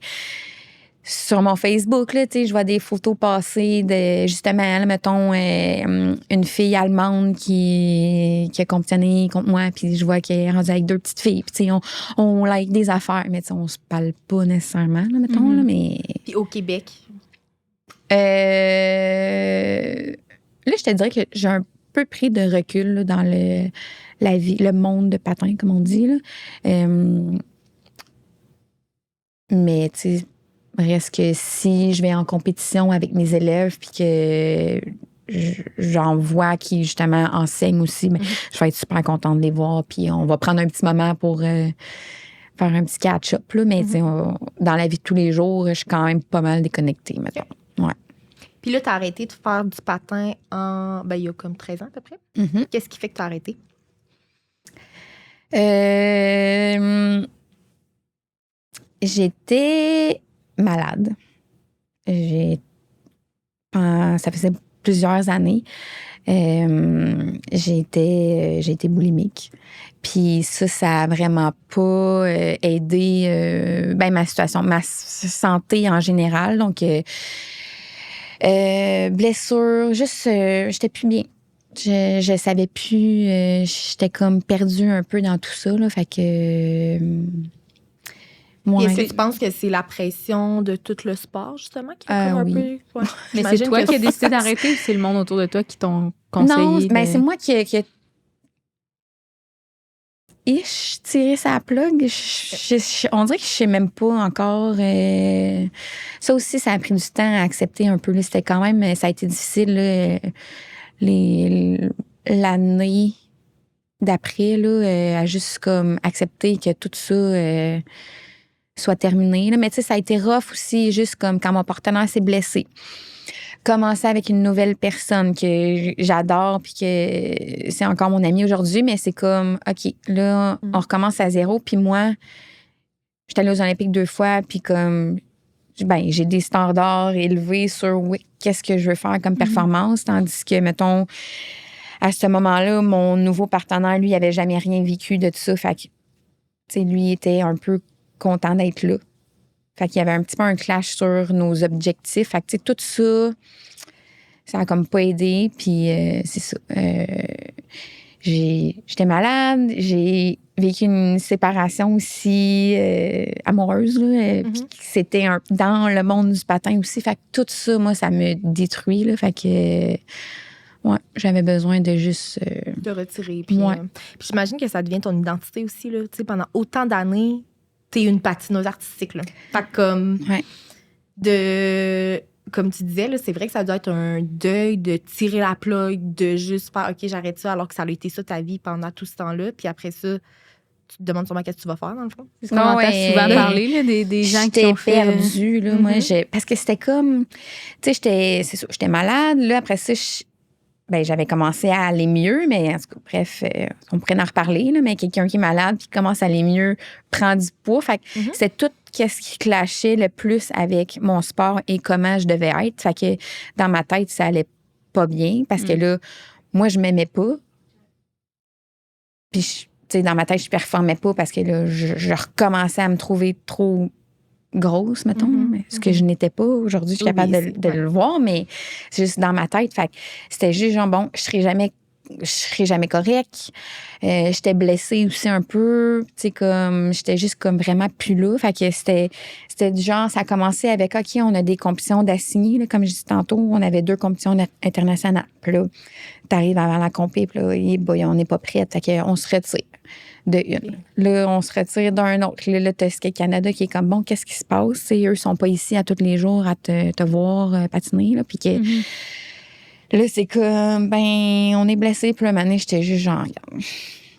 sur mon Facebook, là, je vois des photos passer de, justement, là, mettons, une fille allemande qui a compétitionné contre moi, puis je vois qu'elle est rendue avec 2 petites filles. Puis, on like des affaires, mais on se parle pas nécessairement, là, mettons, là, mais... Puis au Québec? Là, je te dirais que j'ai un peu pris de recul là, dans la vie, le monde de patin, comme on dit, là. Mais, tu sais, reste que si je vais en compétition avec mes élèves puis que j'en vois qui, justement, enseignent aussi, mais je vais être super contente de les voir. Puis on va prendre un petit moment pour faire un petit catch-up. Là, mais dans la vie de tous les jours, je suis quand même pas mal déconnectée, mettons. Ouais. Puis là, tu as arrêté de faire du patin il y a comme 13 ans à peu près. Qu'est-ce qui fait que tu as arrêté? J'étais malade. Ça faisait plusieurs années. J'ai été boulimique. Puis ça a vraiment pas aidé ma situation, ma santé en général. Donc, blessure, juste, j'étais plus bien. Je savais plus, j'étais comme perdue un peu dans tout ça, là. Fait que... Est-ce que tu penses que c'est la pression de tout le sport, justement, qui est comme un peu... Ouais. Mais c'est toi qui as décidé d'arrêter ou c'est le monde autour de toi qui t'ont conseillé? Non, mais c'est moi qui a tiré sa plug. On dirait que je sais même pas encore. Ça aussi, ça a pris du temps à accepter un peu. Là. C'était quand même... Ça a été difficile, là, l'année d'après, là, à juste comme accepter que tout ça... soit terminé. Là. Mais tu sais, ça a été rough aussi, juste comme quand mon partenaire s'est blessé. Commencer avec une nouvelle personne que j'adore puis que c'est encore mon ami aujourd'hui, mais c'est comme, OK, là, on recommence à zéro. Puis moi, j'étais allée aux Olympiques 2 fois, puis comme, j'ai des standards élevés sur qu'est-ce que je veux faire comme performance, tandis que, mettons, à ce moment-là, mon nouveau partenaire, lui, il avait jamais rien vécu de tout ça. Fait que, tu sais, lui, était un peu content d'être là. Fait qu'il y avait un petit peu un clash sur nos objectifs. Fait que, tu sais, tout ça a comme pas aidé. Puis, c'est ça. J'étais malade. J'ai vécu une séparation aussi amoureuse, là. Puis c'était dans le monde du patin aussi. Fait que tout ça, moi, ça me détruit, là. Fait que... j'avais besoin de juste... de retirer. Puis, puis j'imagine que ça devient ton identité aussi, là. Tu sais, pendant autant d'années, t'es une patineuse artistique, là. Fait que comme... Comme tu disais, là, c'est vrai que ça doit être un deuil de tirer la plug, de juste faire « OK, j'arrête ça », alors que ça a été ça ta vie pendant tout ce temps-là. Puis après ça, tu te demandes sûrement qu'est-ce que tu vas faire, dans le fond. C'est comme on t'a souvent parlé, là, des gens qui ont fait... J'étais perdue, là. Moi, parce que c'était comme... Tu sais, j'étais malade. Là, après ça, j'avais commencé à aller mieux, mais en tout cas, bref, on pourrait en reparler, là, mais quelqu'un qui est malade puis commence à aller mieux prend du poids. Fait que c'est tout ce qui clashait le plus avec mon sport et comment je devais être. Fait que dans ma tête, ça allait pas bien parce que là, moi, je m'aimais pas. Puis, tu sais, dans ma tête, je performais pas parce que là, je recommençais à me trouver trop grosse, mettons, ce que je n'étais pas. Aujourd'hui, je suis capable de le voir, mais c'est juste dans ma tête. Fait que c'était juste genre, bon, je serai jamais correcte. J'étais blessée aussi un peu. Tu sais, comme, j'étais juste comme vraiment plus là. Fait que c'était du genre, ça a commencé avec, OK, on a des compétitions d'assigner, là, comme je dis tantôt, on avait 2 compétitions internationales. Puis là, t'arrives avant la compé, puis là, on n'est pas prête. Fait qu'on se retire de une. Là, on se retire d'un autre. Là, t'as Skate Canada qui est comme, bon, qu'est-ce qui se passe? T'sais, eux sont pas ici à tous les jours à te voir patiner. Là, puis que là, c'est comme, ben, on est blessé. Puis là, maintenant, j'étais juste genre,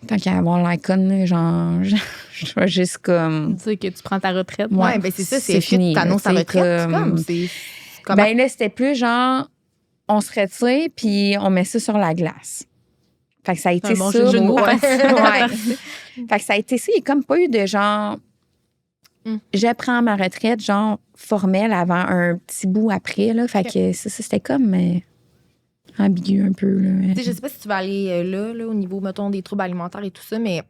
tant qu'à avoir l'icône, genre, je vais juste comme. Tu sais que tu prends ta retraite. Ouais, ben c'est ça, c'est fini. T'annonces ta retraite. Ben là, c'était plus genre, on se retire, puis on met ça sur la glace. Fait que ça a été bon ça. jeu de mots. Ouais. Fait que ça a été ça. Il n'y a comme pas eu de genre, je prends ma retraite, genre, formelle avant un petit bout après, là. Fait que ça c'était comme ambigu un peu, là. Je sais pas si tu vas aller là, au niveau, mettons, des troubles alimentaires et tout ça, mais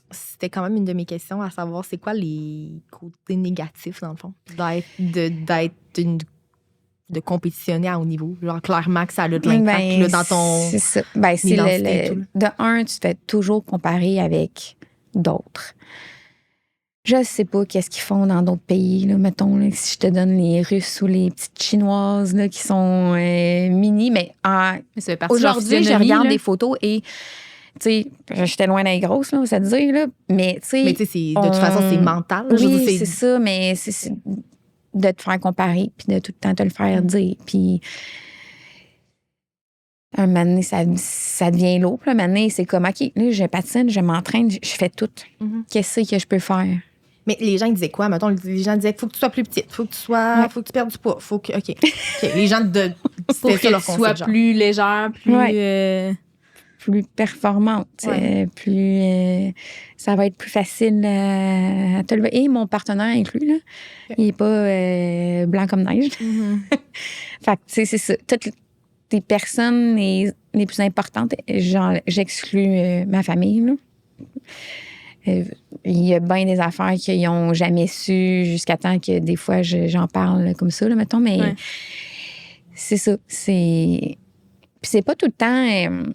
c'était quand même une de mes questions à savoir c'est quoi les côtés négatifs, dans le fond, de compétitionner à haut niveau. Genre, clairement que ça a de l'impact là, dans ton. C'est ça. Ben, c'est de un, tu te fais toujours comparer avec d'autres. Je sais pas qu'est-ce qu'ils font dans d'autres pays. Là, mettons, là, si je te donne les Russes ou les petites Chinoises là, qui sont mini, mais aujourd'hui, je regarde des photos et tu sais, j'étais loin d'être grosse, là, on va se dire, là, mais tu sais. Mais tu sais, de toute façon, c'est mental. Là, oui, c'est ça, mais c'est de te faire comparer puis de tout le temps te le faire dire. Puis un moment donné, ça devient lourd. Puis un moment donné, c'est comme, OK, là, je patine, je m'entraîne, je fais tout. Qu'est-ce que je peux faire? Mais les gens, ils disaient quoi? Mettons, les gens disaient, faut que tu sois plus petite, faut que tu perdes du poids, faut que... OK. Les gens pour que tu sois plus légère, plus... plus performante, plus ça va être plus facile à te lever. Et mon partenaire inclus, là, il n'est pas blanc comme neige. Fait que, tu sais, c'est ça. Toutes les personnes les plus importantes, genre, j'exclus ma famille, là. Il y a bien des affaires qu'ils n'ont jamais su jusqu'à temps que des fois, j'en parle comme ça, là, mettons, mais c'est ça. Puis c'est pas tout le temps...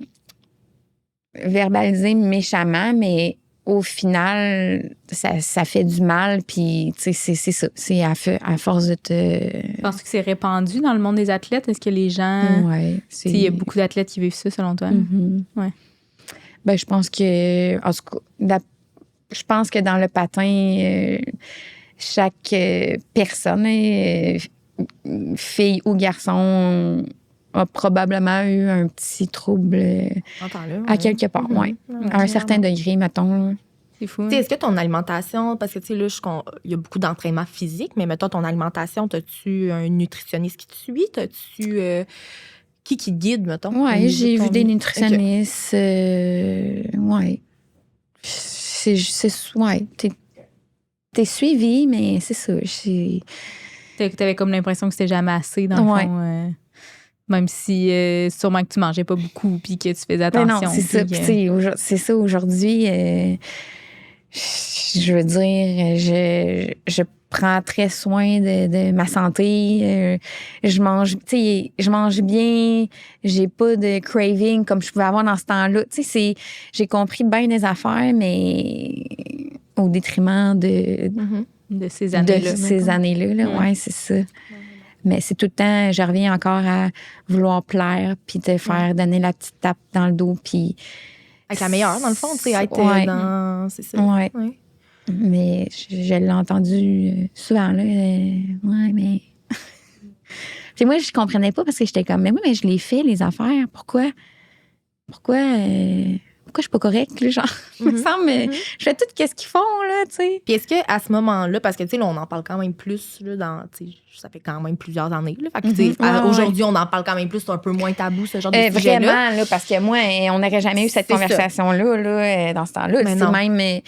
verbaliser méchamment, mais au final, ça fait du mal, puis c'est ça. C'est à force de te... Je pense que c'est répandu dans le monde des athlètes. Est-ce que les gens... Il y a beaucoup d'athlètes qui vivent ça, selon toi? Ouais. Ben, je pense que... En tout cas, je pense que dans le patin, chaque personne, fille ou garçon... a probablement eu un petit trouble à quelque part, à un certain degré, mettons. C'est fou. Est-ce que ton alimentation, parce que tu sais, là, il y a beaucoup d'entraînement physique, mais mettons, ton alimentation, as-tu un nutritionniste qui te suit? As-tu qui te guide, mettons? Oui, j'ai vu des nutritionnistes. Oui. T'es suivi, mais c'est ça. T'avais comme l'impression que c'était jamais assez, dans le fond. Même si sûrement que tu mangeais pas beaucoup puis que tu faisais attention. Non, c'est ça. C'est ça aujourd'hui. Je veux dire, je prends très soin de ma santé. Je mange bien. J'ai pas de craving comme je pouvais avoir dans ce temps-là. Tu sais, j'ai compris bien des affaires, mais au détriment de ces années-là. De ces années-là, là. Ouais, c'est ça. Mais c'est tout le temps, je reviens encore à vouloir plaire, puis te faire donner la petite tape dans le dos, puis... Avec la meilleure, dans le fond, tu sais, être dans... C'est ça. Ouais. Mais je l'ai entendu souvent, là. Mais... Puis moi, je comprenais pas parce que j'étais comme, mais oui, mais je l'ai fait, les affaires. Pourquoi pourquoi je suis pas correcte, là, genre. Il me semble, je fais tout ce qu'ils font, là, tu sais. Puis est-ce qu'à ce moment-là, parce que, tu sais, là, on en parle quand même plus, là, ça fait quand même plusieurs années, là. Fait que, tu sais, aujourd'hui, on en parle quand même plus, c'est un peu moins tabou, ce genre de sujet-là. Vraiment, là, parce que moi, on n'aurait jamais eu cette conversation-là, là, dans ce temps-là. Mais c'est non. même...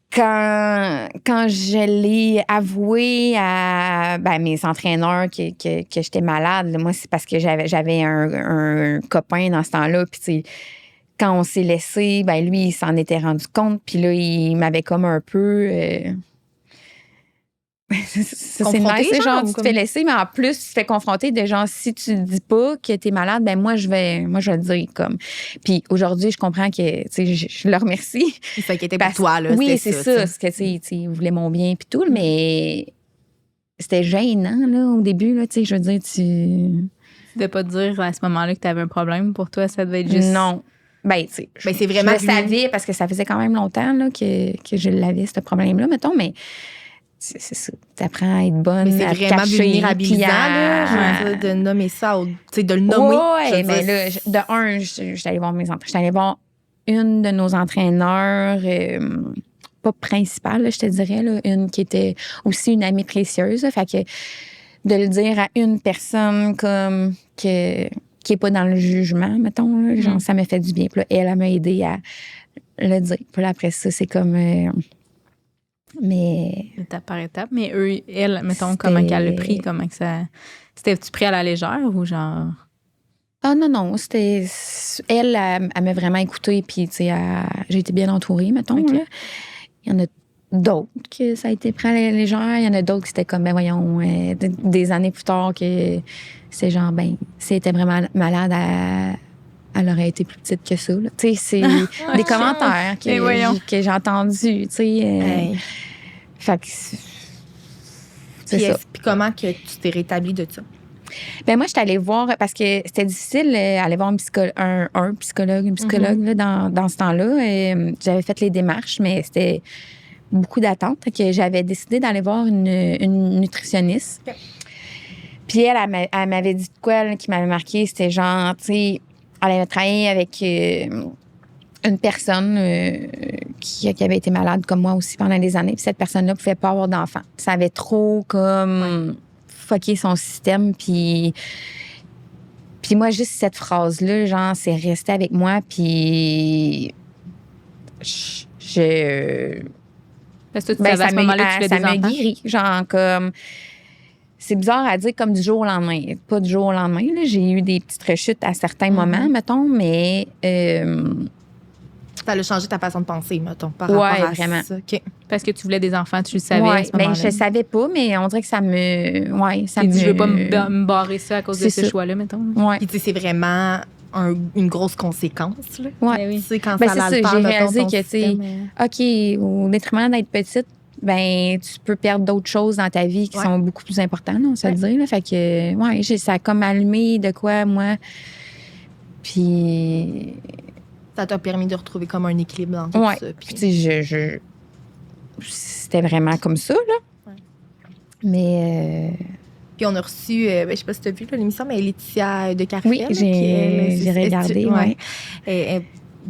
Quand je l'ai avoué à mes entraîneurs que j'étais malade, là, moi, c'est parce que j'avais un copain dans ce temps-là. Puis, tu sais, quand on s'est laissé, lui, il s'en était rendu compte. Puis là, il m'avait comme un peu... ça, c'est nice, genre, tu te fais laisser, mais en plus, tu te fais confronter de genre, si tu dis pas que t'es malade, moi, je vais le dire, comme. Puis aujourd'hui, je comprends que, tu sais, je le remercie. Il s'inquiétait pour toi, là. Oui, c'est ça. Parce que, tu sais, il voulait mon bien, puis tout, mais c'était gênant, là, au début, là, tu sais, je veux dire, tu devais pas te dire à ce moment-là que t'avais un problème. Pour toi, ça devait être juste... Non. Tu sais, c'est vraiment je le savais parce que ça faisait quand même longtemps, là, que je l'avais, ce problème-là, mettons, mais... C'est ça. T'apprends à être bonne, mais c'est à vraiment cacher, vulnérabilisant, là, je veux dire, de nommer ça, tu sais, de le nommer. Oui, mais là, j'étais allée voir mes entraîneurs. J'étais allée voir une de nos entraîneurs, pas principale, là, je te dirais, là, une qui était aussi une amie précieuse. Là, fait que de le dire à une personne comme qui est pas dans le jugement, mettons, là, genre, ça m'a fait du bien. Puis là, elle m'a aidé à le dire. Puis là, après ça, c'est comme... mais... Étape par étape. Mais eux, elle, mettons, comment qu'elle l'a pris? Comment que ça... C'était-tu pris à la légère ou genre... Ah non, c'était... Elle m'a vraiment écoutée, puis, tu sais, j'ai été bien entourée, mettons, là. Il y en a d'autres que ça a été pris à la légère. Il y en a d'autres qui c'était comme, voyons, des années plus tard que c'est genre, si elle était vraiment malade, elle aurait été plus petite que ça. Tu sais, c'est des commentaires que j'ai entendus, tu sais. Fait que c'est ça. Puis comment que tu t'es rétablie de ça? Moi, j'étais allée voir, parce que c'était difficile aller voir une psychologue là, dans ce temps-là. J'avais fait les démarches, mais c'était beaucoup d'attentes. Que j'avais décidé d'aller voir une nutritionniste. Okay. Puis elle m'avait dit de quoi qui m'avait marqué. C'était genre, tu sais, elle avait travaillé avec une personne qui avait été malade comme moi aussi pendant des années. Puis cette personne-là ne pouvait pas avoir d'enfant. Ça avait trop comme fucké son système. Puis moi, juste cette phrase-là, genre, c'est resté avec moi. Puis Parce que tu savais à ce moment-là que tu voulais des enfants? Ça m'a guéri. Genre, comme... C'est bizarre à dire comme du jour au lendemain. Pas du jour au lendemain. Là. J'ai eu des petites rechutes à certains moments, mettons, mais... Ça a changé ta façon de penser, mettons, par rapport à vraiment. Ça. Okay. Parce que tu voulais des enfants, tu le savais à ce moment-là. Je savais pas, mais on dirait que ça me... Je veux pas me barrer ça à cause de ce choix-là, mettons. Puis tu sais, c'est vraiment une grosse conséquence. Là. Oui. Tu sais, quand ça a j'ai réalisé que, tu sais, OK, au détriment d'être petite, tu peux perdre d'autres choses dans ta vie qui sont beaucoup plus importantes, on se le dit. Là. Fait que, ça a comme allumé de quoi, moi. Puis... Ça t'a permis de retrouver comme un équilibre dans tout ça. Puis, tu sais, c'était vraiment comme ça, là. Ouais. Mais... Puis on a reçu, je sais pas si tu as vu l'émission, mais Laetitia de Carfiel. Oui, j'ai regardé,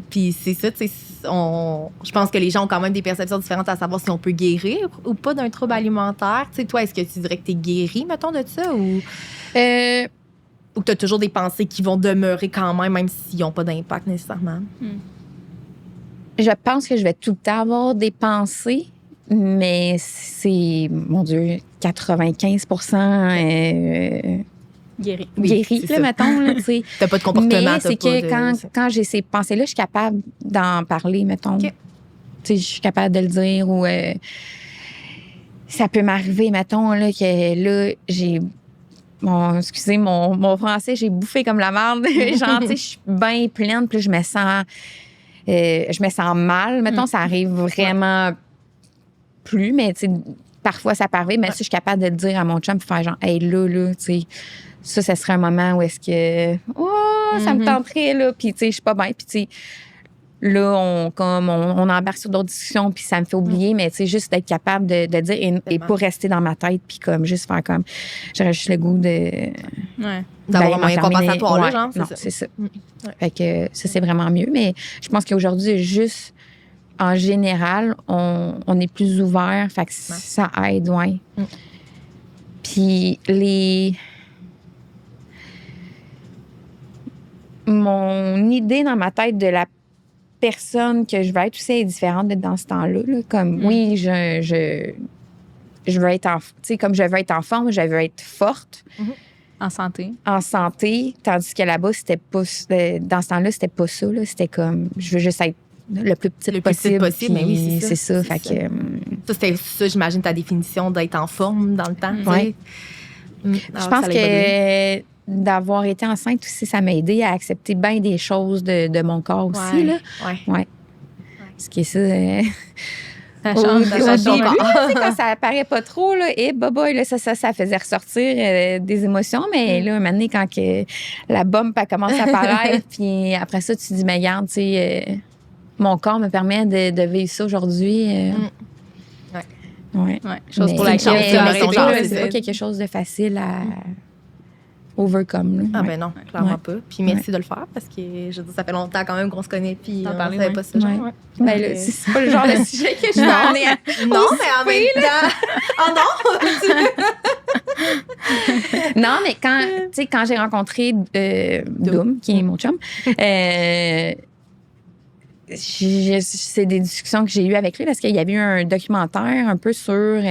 Puis c'est ça, tu sais, je pense que les gens ont quand même des perceptions différentes à savoir si on peut guérir ou pas d'un trouble alimentaire. Tu sais, toi, est-ce que tu dirais que tu es guérie, mettons, de ça? Ou que tu as toujours des pensées qui vont demeurer quand même s'ils n'ont pas d'impact nécessairement? Je pense que je vais tout le temps avoir des pensées, mais c'est, mon Dieu, 95% guéri, là, mettons, là, tu sais. T'as pas de comportement. Mais c'est que quand j'ai ces pensées-là, je suis capable d'en parler, mettons. Okay. Tu sais, je suis capable de le dire ou ça peut m'arriver, mettons, là, que là, j'ai... excusez mon français, j'ai bouffé comme la merde. Genre, tu sais, je suis bien pleine, puis je me sens mal. Mettons, ça arrive vraiment plus, mais tu sais, parfois ça peut arriver, mais si je suis capable de le dire à mon chum, puis faire genre, hey, là, tu sais, ça serait un moment où est-ce que, ça me tenterait, là, puis tu sais, je suis pas bien, puis tu sais, là, on embarque sur d'autres discussions, puis ça me fait oublier, mais tu sais, juste d'être capable de dire et pas rester dans ma tête, puis comme juste faire comme, j'aurais juste le goût de... Ouais. D'avoir un d'aller moyen m'enfermer. compensatoire, là, Ouais, genre, non, c'est ça. c'est ça. Ouais. Fait que ça, c'est vraiment mieux, mais je pense qu'aujourd'hui, juste, en général, on est plus ouvert, fait que ça aide, ouais. Puis mon idée dans ma tête de la personne que je veux être aussi est différente dans ce temps-là. Là. Comme, oui, je veux être tu sais, comme je veux être en forme, je veux être forte. En santé. En santé, tandis que là-bas, c'était pas... Dans ce temps-là, c'était pas ça. Là. C'était comme, je veux juste être le plus petit possible. Mais oui, c'est ça. Fait ça. que... Ça, c'était ça, j'imagine, ta définition d'être en forme dans le temps. Ouais. Je pense ça a que d'avoir été enceinte aussi, ça m'a aidé à accepter bien des choses de mon corps aussi. Là. Ouais. Ce qui est ça... Ça change. Ça change début, ton corps. là, tu sais, quand ça apparaît pas trop, là, et boboy, là, ça faisait ressortir des émotions. Mais là, un moment donné, quand que la bombe elle commence à apparaître, puis après ça, tu te dis, mais regarde, tu sais, mon corps me permet de vivre ça aujourd'hui. Ouais. Chose pour Mais laquelle c'est tu pas, aurais été là, heureuse. c'est pas quelque chose de facile à overcome. Là. Ah Ouais. ben non, clairement pas. Puis merci de le faire parce que je veux dire, ça fait longtemps quand même qu'on se connaît puis T'en on parlais, savait pas ça. Genre, Ouais. Ben là, c'est pas le genre de sujet que je vais Non. amener à... Non, mais en même temps. Oh non! Non, mais quand j'ai rencontré Doom, qui est mon chum, c'est des discussions que j'ai eues avec lui parce qu'il y avait eu un documentaire un peu sur...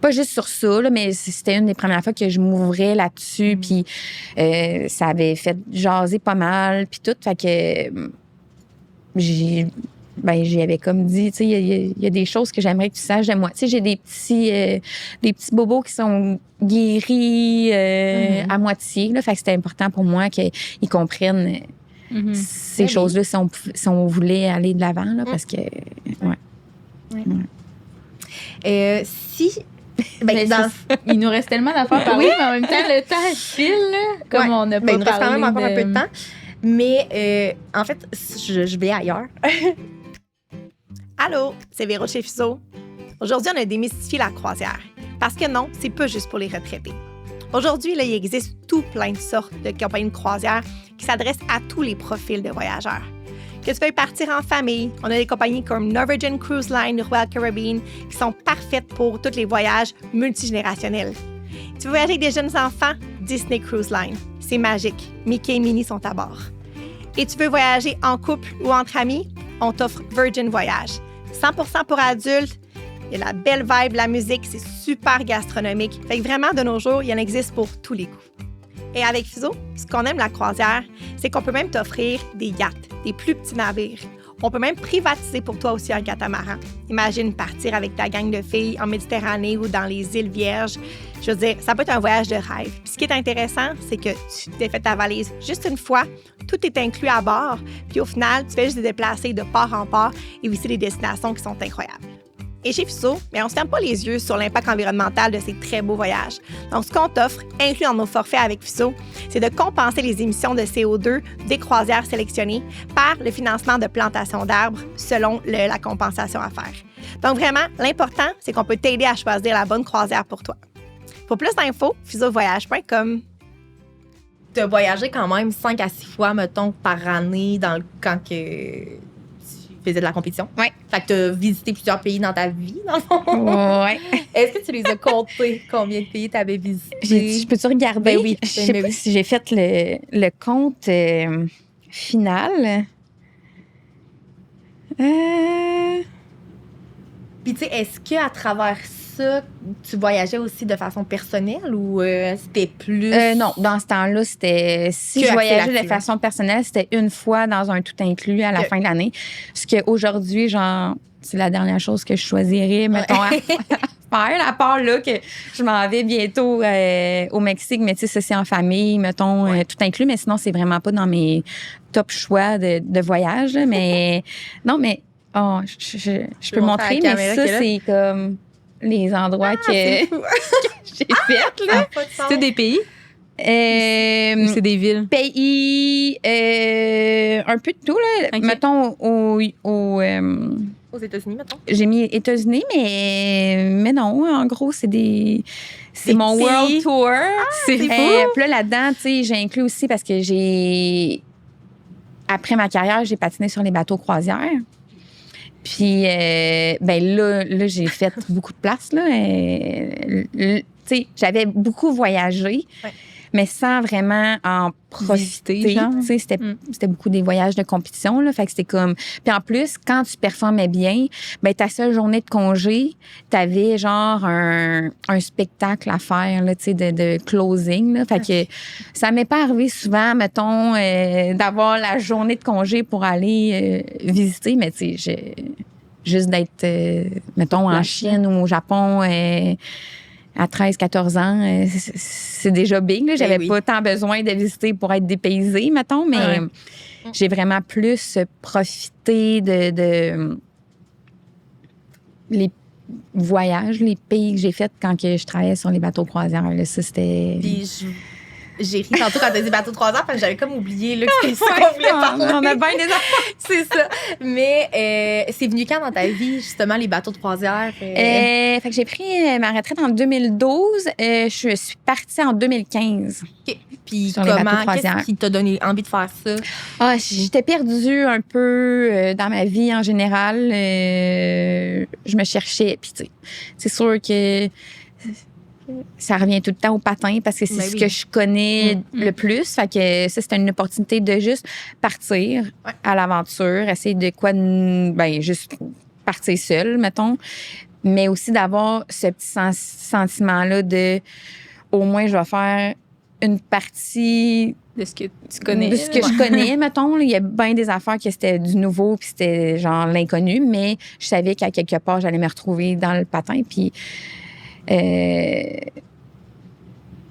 pas juste sur ça, là, mais c'était une des premières fois que je m'ouvrais là-dessus, puis ça avait fait jaser pas mal, puis tout. Fait que j'avais comme dit, tu sais, il y a des choses que j'aimerais que tu saches de moi. Tu sais, j'ai des petits bobos qui sont guéris à moitié, là. Fait que c'était important pour moi qu'ils comprennent ces choses-là si on voulait aller de l'avant, là, parce que, Si... Ben, il nous reste tellement d'affaires à parler, mais en même temps, le temps file, là, comme on n'a pas il nous reste quand même encore parlé un peu de temps. Mais en fait, je vais ailleurs. Allô, c'est Véro chez Fuseau. Aujourd'hui, on a démystifié la croisière. Parce que non, c'est pas juste pour les retraités. Aujourd'hui, là, il existe tout plein de sortes de compagnies de croisière qui s'adressent à tous les profils de voyageurs. Que tu veuilles partir en famille, on a des compagnies comme Norwegian Cruise Line, Royal Caribbean, qui sont parfaites pour tous les voyages multigénérationnels. Tu veux voyager avec des jeunes enfants? Disney Cruise Line. C'est magique. Mickey et Minnie sont à bord. Et tu veux voyager en couple ou entre amis? On t'offre Virgin Voyage. 100% pour adultes. Il y a la belle vibe, la musique, c'est super gastronomique. Fait que vraiment, de nos jours, il y en existe pour tous les goûts. Et avec Fuseau, ce qu'on aime la croisière, c'est qu'on peut même t'offrir des yachts, des plus petits navires. On peut même privatiser pour toi aussi un catamaran. Imagine partir avec ta gang de filles en Méditerranée ou dans les îles Vierges. Je veux dire, ça peut être un voyage de rêve. Puis ce qui est intéressant, c'est que tu t'es fait ta valise juste une fois, tout est inclus à bord, puis au final, tu fais juste te déplacer de port en port et visiter des destinations qui sont incroyables. Et chez Fuseau, on ne se ferme pas les yeux sur l'impact environnemental de ces très beaux voyages. Donc, ce qu'on t'offre, inclus dans nos forfaits avec Fuseau, c'est de compenser les émissions de CO2 des croisières sélectionnées par le financement de plantations d'arbres selon la compensation à faire. Donc, vraiment, l'important, c'est qu'on peut t'aider à choisir la bonne croisière pour toi. Pour plus d'infos, fuseauvoyage.com. De voyager quand même 5 à 6 fois, mettons, par année quand que tu faisais de la compétition. Ouais. Fait que tu as visité plusieurs pays dans ta vie, dans le fond. Ouais. Est-ce que tu les as comptés, combien de pays tu avais visité? Je peux-tu regarder? Ben oui. Je sais pas si j'ai fait le compte final. Puis, tu sais, est-ce qu'à travers ça, tu voyageais aussi de façon personnelle ou c'était plus. Non, dans ce temps-là, c'était. Si Que je voyageais accès de façon personnelle, c'était une fois dans un tout inclus à la fin de l'année. Ce qu'aujourd'hui, genre, c'est la dernière chose que je choisirais, mettons, à faire. À part là, que je m'en vais bientôt au Mexique, mais tu sais, ça, c'est en famille, mettons, tout inclus. Mais sinon, c'est vraiment pas dans mes top choix de voyage. Là, mais non, mais. Oh, je peux montrer, mais ça, c'est comme les endroits que j'ai fait, là. C'est des pays? Ou c'est des villes? Pays, un peu de tout, là. OK. Mettons, Aux États-Unis, mettons. j'ai mis États-Unis, mais non, en gros, c'est mon pays. World Tour. C'est fou! Puis là, là-dedans, tu sais, j'ai inclus aussi parce que après ma carrière, j'ai patiné sur les bateaux croisières. Puis, là, j'ai fait beaucoup de place, là. Tu sais, j'avais beaucoup voyagé. Ouais. Mais sans vraiment en profiter. Visiter, genre. Tu sais, c'était beaucoup des voyages de compétition, là. Fait que c'était comme. Puis en plus, quand tu performais bien, ben ta seule journée de congé, t'avais genre un spectacle à faire, là, tu sais, de closing, là. Fait que ça m'est pas arrivé souvent, mettons, d'avoir la journée de congé pour aller visiter, mais tu sais, juste d'être, mettons, en Chine ou au Japon, à 13, 14 ans, c'est déjà big. Là. J'avais pas tant besoin de visiter pour être dépaysée, mettons, mais j'ai vraiment plus profité de les voyages, les pays que j'ai faits quand que je travaillais sur les bateaux croisières. Là, ça, c'était... Puis j'ai ri tantôt quand t'as dit bateau de croisière parce que j'avais comme oublié là, que c'était ça qu'on voulait parler. On a bien des affaires. C'est ça. Mais c'est venu quand dans ta vie, justement, les bateaux de croisière? Fait que j'ai pris ma retraite en 2012. Je suis partie en 2015. OK. Puis Sur les bateaux de comment, croisière. qu'est-ce qui t'a donné envie de faire ça? Ah, j'étais perdue un peu dans ma vie en général. Je me cherchais. Puis, tu sais, c'est sûr que ça revient tout le temps au patin parce que c'est ce que je connais le plus. Fait que ça, c'était une opportunité de juste partir à l'aventure, essayer de quoi, juste partir seule, mettons. Mais aussi d'avoir ce petit sentiment-là de, au moins, je vais faire une partie De ce que tu connais. de ce que je connais, mettons. Là. Il y a bien des affaires que c'était du nouveau puis c'était genre l'inconnu, mais je savais qu'à quelque part, j'allais me retrouver dans le patin. Puis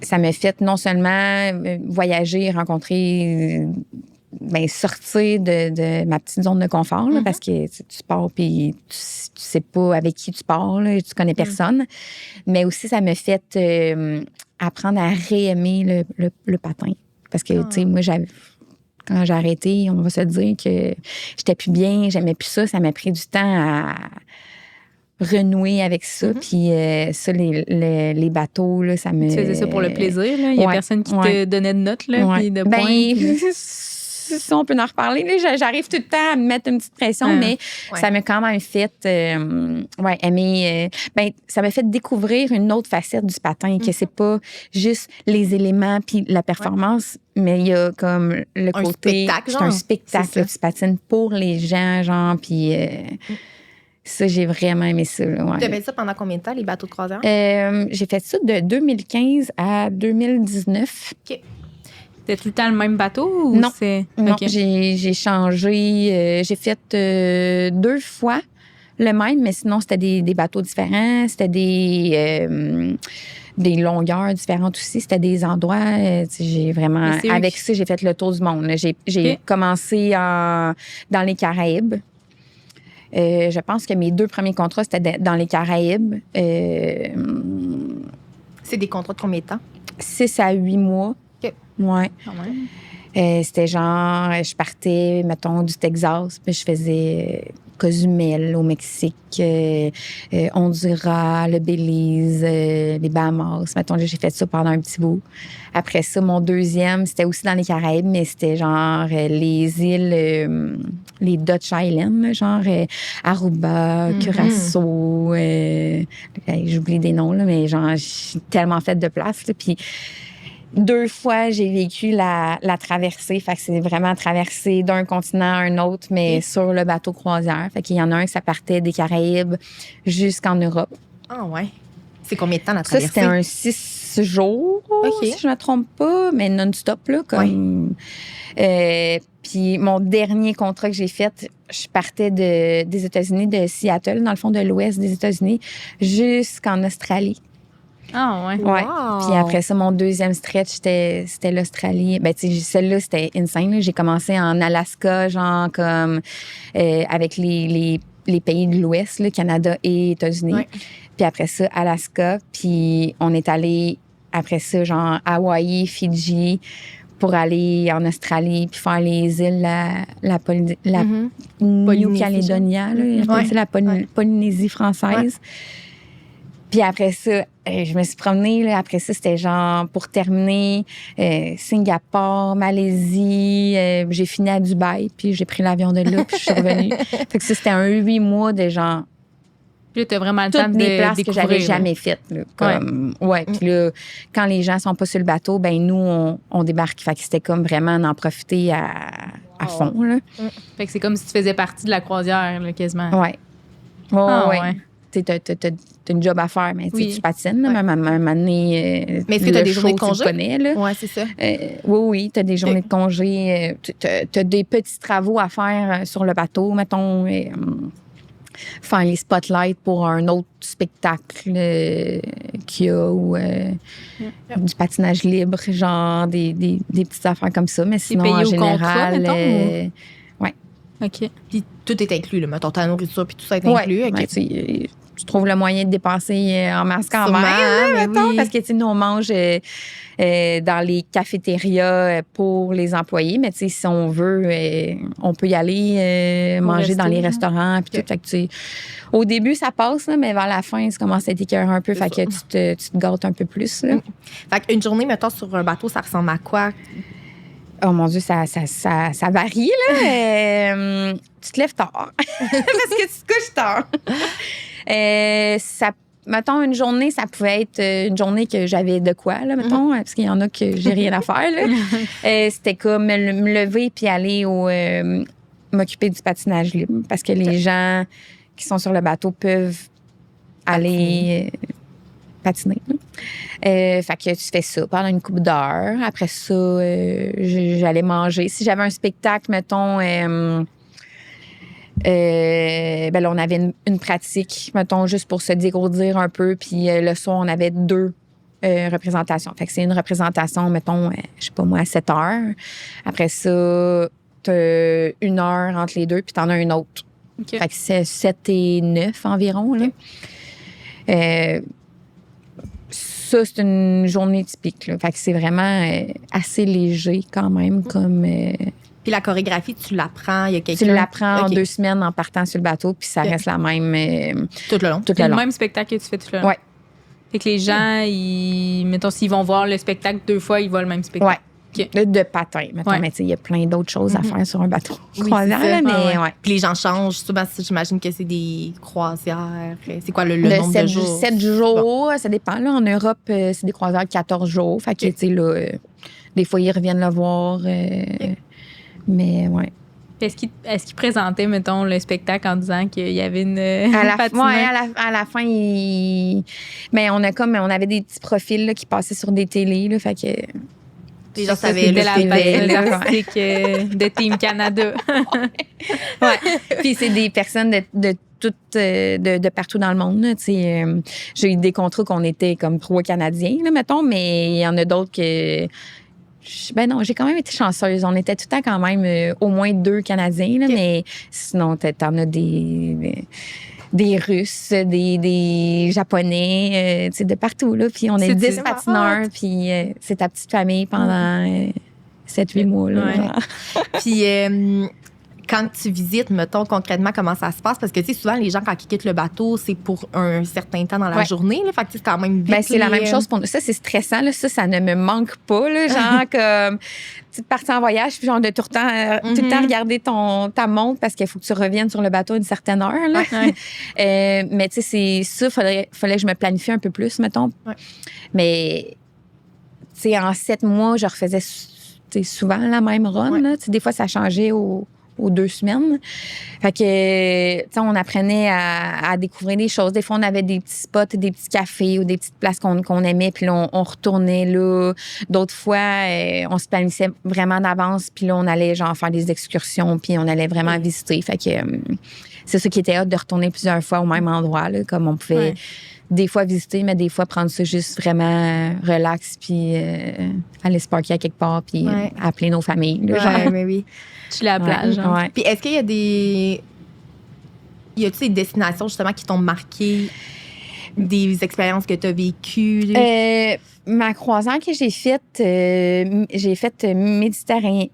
ça m'a fait non seulement voyager, rencontrer, sortir de ma petite zone de confort, là, parce que tu pars puis tu sais pas avec qui tu pars, là, tu connais personne. Mais aussi, ça m'a fait apprendre à réaimer le patin. Parce que, tu sais, moi, quand j'ai arrêté, on va se dire que j'étais plus bien, j'aimais plus ça. Ça m'a pris du temps à renouer avec ça. Puis ça, les bateaux, là, ça me... Tu faisais ça pour le plaisir, là? Il y a personne qui te donnait de notes, là, puis de points. Ça, on peut en reparler. Là, j'arrive tout le temps à me mettre une petite pression, mais ça m'a quand même fait aimer... ça m'a fait découvrir une autre facette du patin, que c'est pas juste les éléments puis la performance, mais il y a comme le côté... C'est un spectacle. Tu patines pour les gens, genre, puis... Ça, j'ai vraiment aimé ça. Ouais. Tu as fait ça pendant combien de temps, les bateaux de croisière? J'ai fait ça de 2015 à 2019. OK. C'était tout le temps le même bateau? Ou non, non, okay. J'ai changé. J'ai fait 2 fois le même, mais sinon, c'était des bateaux différents. C'était des longueurs différentes aussi. C'était des endroits... j'ai vraiment... Avec ça, j'ai fait le tour du monde. J'ai commencé dans les Caraïbes. Je pense que mes 2 premiers contrats, c'était dans les Caraïbes. C'est des contrats de combien de temps? 6 à 8 mois. OK. Ouais. Quand même. C'était genre, je partais, mettons, du Texas, puis je faisais Cozumel au Mexique, Honduras, le Belize, les Bahamas. Mettons, j'ai fait ça pendant un petit bout. Après ça, mon deuxième, c'était aussi dans les Caraïbes, mais c'était genre les îles, les Dutch Islands, genre Aruba, Curaçao. J'oublie des noms, là, mais genre, j'ai tellement fait de place. Là, puis 2 fois, j'ai vécu la traversée. Fait que c'est vraiment traversé d'un continent à un autre, mais sur le bateau croisière. Fait qu'il y en a un que ça partait des Caraïbes jusqu'en Europe. Ah ouais. C'est combien de temps la traversée? Ça, c'était un 6 jours, si je ne me trompe pas, mais non-stop, là, comme... Puis mon dernier contrat que j'ai fait, je partais des États-Unis, de Seattle, dans le fond de l'ouest des États-Unis, jusqu'en Australie. Ah, ouais. Ouais. Wow. Puis après ça, mon deuxième stretch, c'était l'Australie. Ben, tu sais, celle-là, c'était insane. Là. J'ai commencé en Alaska, genre, comme, avec les pays de l'Ouest, là, Canada et États-Unis. Ouais. Puis après ça, Alaska. Puis on est allé après ça, genre Hawaï, Fidji, pour aller en Australie puis faire les îles, la Nouvelle-Calédonie, la Polynésie française. Puis après ça, je me suis promenée. Là, après ça, c'était genre, pour terminer, Singapour, Malaisie. J'ai fini à Dubaï, puis j'ai pris l'avion de là, puis je suis revenue. Fait que ça, c'était un 8 mois de genre... Puis là, t'as vraiment le temps toutes de les places que j'avais découvrir, jamais faites. Là, comme, Puis là, quand les gens sont pas sur le bateau, ben nous, on débarque. Fait que c'était comme vraiment d'en profiter à fond. Là. Fait que c'est comme si tu faisais partie de la croisière, là, quasiment. Ouais. T'as une job à faire, mais tu patines. Là, même à un moment donné, mais est-ce que tu as des journées de congé? Oui, c'est ça. Oui, tu as des journées de congé. Tu as des petits travaux à faire sur le bateau, mettons. Faire les spotlights pour un autre spectacle qu'il y a ou du patinage libre, genre des petites affaires comme ça. Mais sinon, en général... Oui. OK. Puis tout est inclus, là, mettons, ta nourriture, puis tout ça est inclus. Ouais, okay. Tu trouves le moyen de dépenser en masse quand même, mettons, parce que nous, on mange dans les cafétérias pour les employés, mais si on veut, on peut y aller manger dans les restaurants. Puis tout, fait que, au début, ça passe, là, mais vers la fin, ça commence à être écœurant un peu, fait que tu te gâtes un peu plus. Là. Fait qu'une journée, mettons, sur un bateau, ça ressemble à quoi? Oh mon Dieu, ça varie, là. Tu te lèves tard. Parce que tu te couches tard. Mettons, une journée, ça pouvait être une journée que j'avais de quoi, là, mettons, parce qu'il y en a que j'ai rien à faire, là. C'était comme me lever puis aller m'occuper du patinage libre. Parce que les gens qui sont sur le bateau peuvent aller patiner. Fait que tu fais ça pendant une couple d'heures. Après ça, j'allais manger. Si j'avais un spectacle, mettons, ben là, on avait une pratique, mettons, juste pour se dégourdir un peu. Puis le soir, on avait 2 représentations. Fait que c'est une représentation, mettons, je sais pas moi, à 7 heures. Après ça, t'as 1 heure entre les 2, puis t'en as une autre. Okay. Fait que c'est 7 et 9 environ, là. Ça, c'est une journée typique, là. Fait que c'est vraiment assez léger quand même, comme... Puis la chorégraphie, tu l'apprends, il y a quelqu'un... Tu l'apprends en 2 semaines en partant sur le bateau, puis ça reste la même... tout le long. C'est le même spectacle que tu fais tout le long. Oui. Fait que les gens, mettons, s'ils vont voir le spectacle 2 fois, ils voient le même spectacle. Oui. Okay. De patin, mettons. Mais tu sais, il y a plein d'autres choses à faire sur un bateau croisière, mais ouais. Puis les gens changent. Souvent, j'imagine que c'est des croisières. C'est quoi le nombre de jours? 7 jours, ça dépend. Là, en Europe, c'est des croisières de 14 jours. Fait que, tu sais, là, des fois, ils reviennent le voir. Mais, ouais. Est-ce qu'il présentait, mettons, le spectacle en disant qu'il y avait une à la fin, mais on avait des petits profils là, qui passaient sur des télés. Là, fait que... Les gens savaient la patine artistique de Team Canada. Ouais. Puis c'est des personnes de partout dans le monde. J'ai eu des contrats qu'on était comme 3 Canadiens, là, mettons, mais il y en a d'autres que... Ben non, j'ai quand même été chanceuse. On était tout le temps quand même au moins 2 Canadiens, là, mais sinon, t'en as des Russes, des Japonais, tu sais, de partout, là. Puis on est 10 patineurs, puis c'est ta petite famille pendant 7-8 mois, là. Ouais. Puis quand tu visites, mettons, concrètement, comment ça se passe? Parce que, tu sais, souvent, les gens, quand ils quittent le bateau, c'est pour un certain temps dans la journée, là. Fait que c'est quand même vite. Ben, c'est la même chose pour nous. Ça, c'est stressant, là. Ça ne me manque pas, là. Genre, comme, tu parti en voyage, puis genre, de tout le temps regarder ta montre parce qu'il faut que tu reviennes sur le bateau à une certaine heure, là. Mais, tu sais, c'est ça, fallait que je me planifie un peu plus, mettons. Ouais. Mais, tu sais, en 7 mois, je refaisais souvent la même run, là. Tu sais, des fois, ça changeait aux 2 semaines. Fait que, tu sais, on apprenait à découvrir des choses. Des fois, on avait des petits spots, des petits cafés ou des petites places qu'on aimait, puis là, on retournait là. D'autres fois, on se planifiait vraiment d'avance, puis là, on allait genre faire des excursions, puis on allait vraiment visiter. Fait que c'est ça qui était hâte de retourner plusieurs fois au même endroit, là, comme on pouvait des fois visiter, mais des fois prendre ça juste vraiment relax, puis aller se parker à quelque part, puis appeler nos familles. Là, genre. Mais oui. Tu la plage. Ouais. Puis est-ce qu'il y a des... Y a-t-il des destinations, justement, qui t'ont marqué? des expériences que tu as vécues? Ma croisière que j'ai faite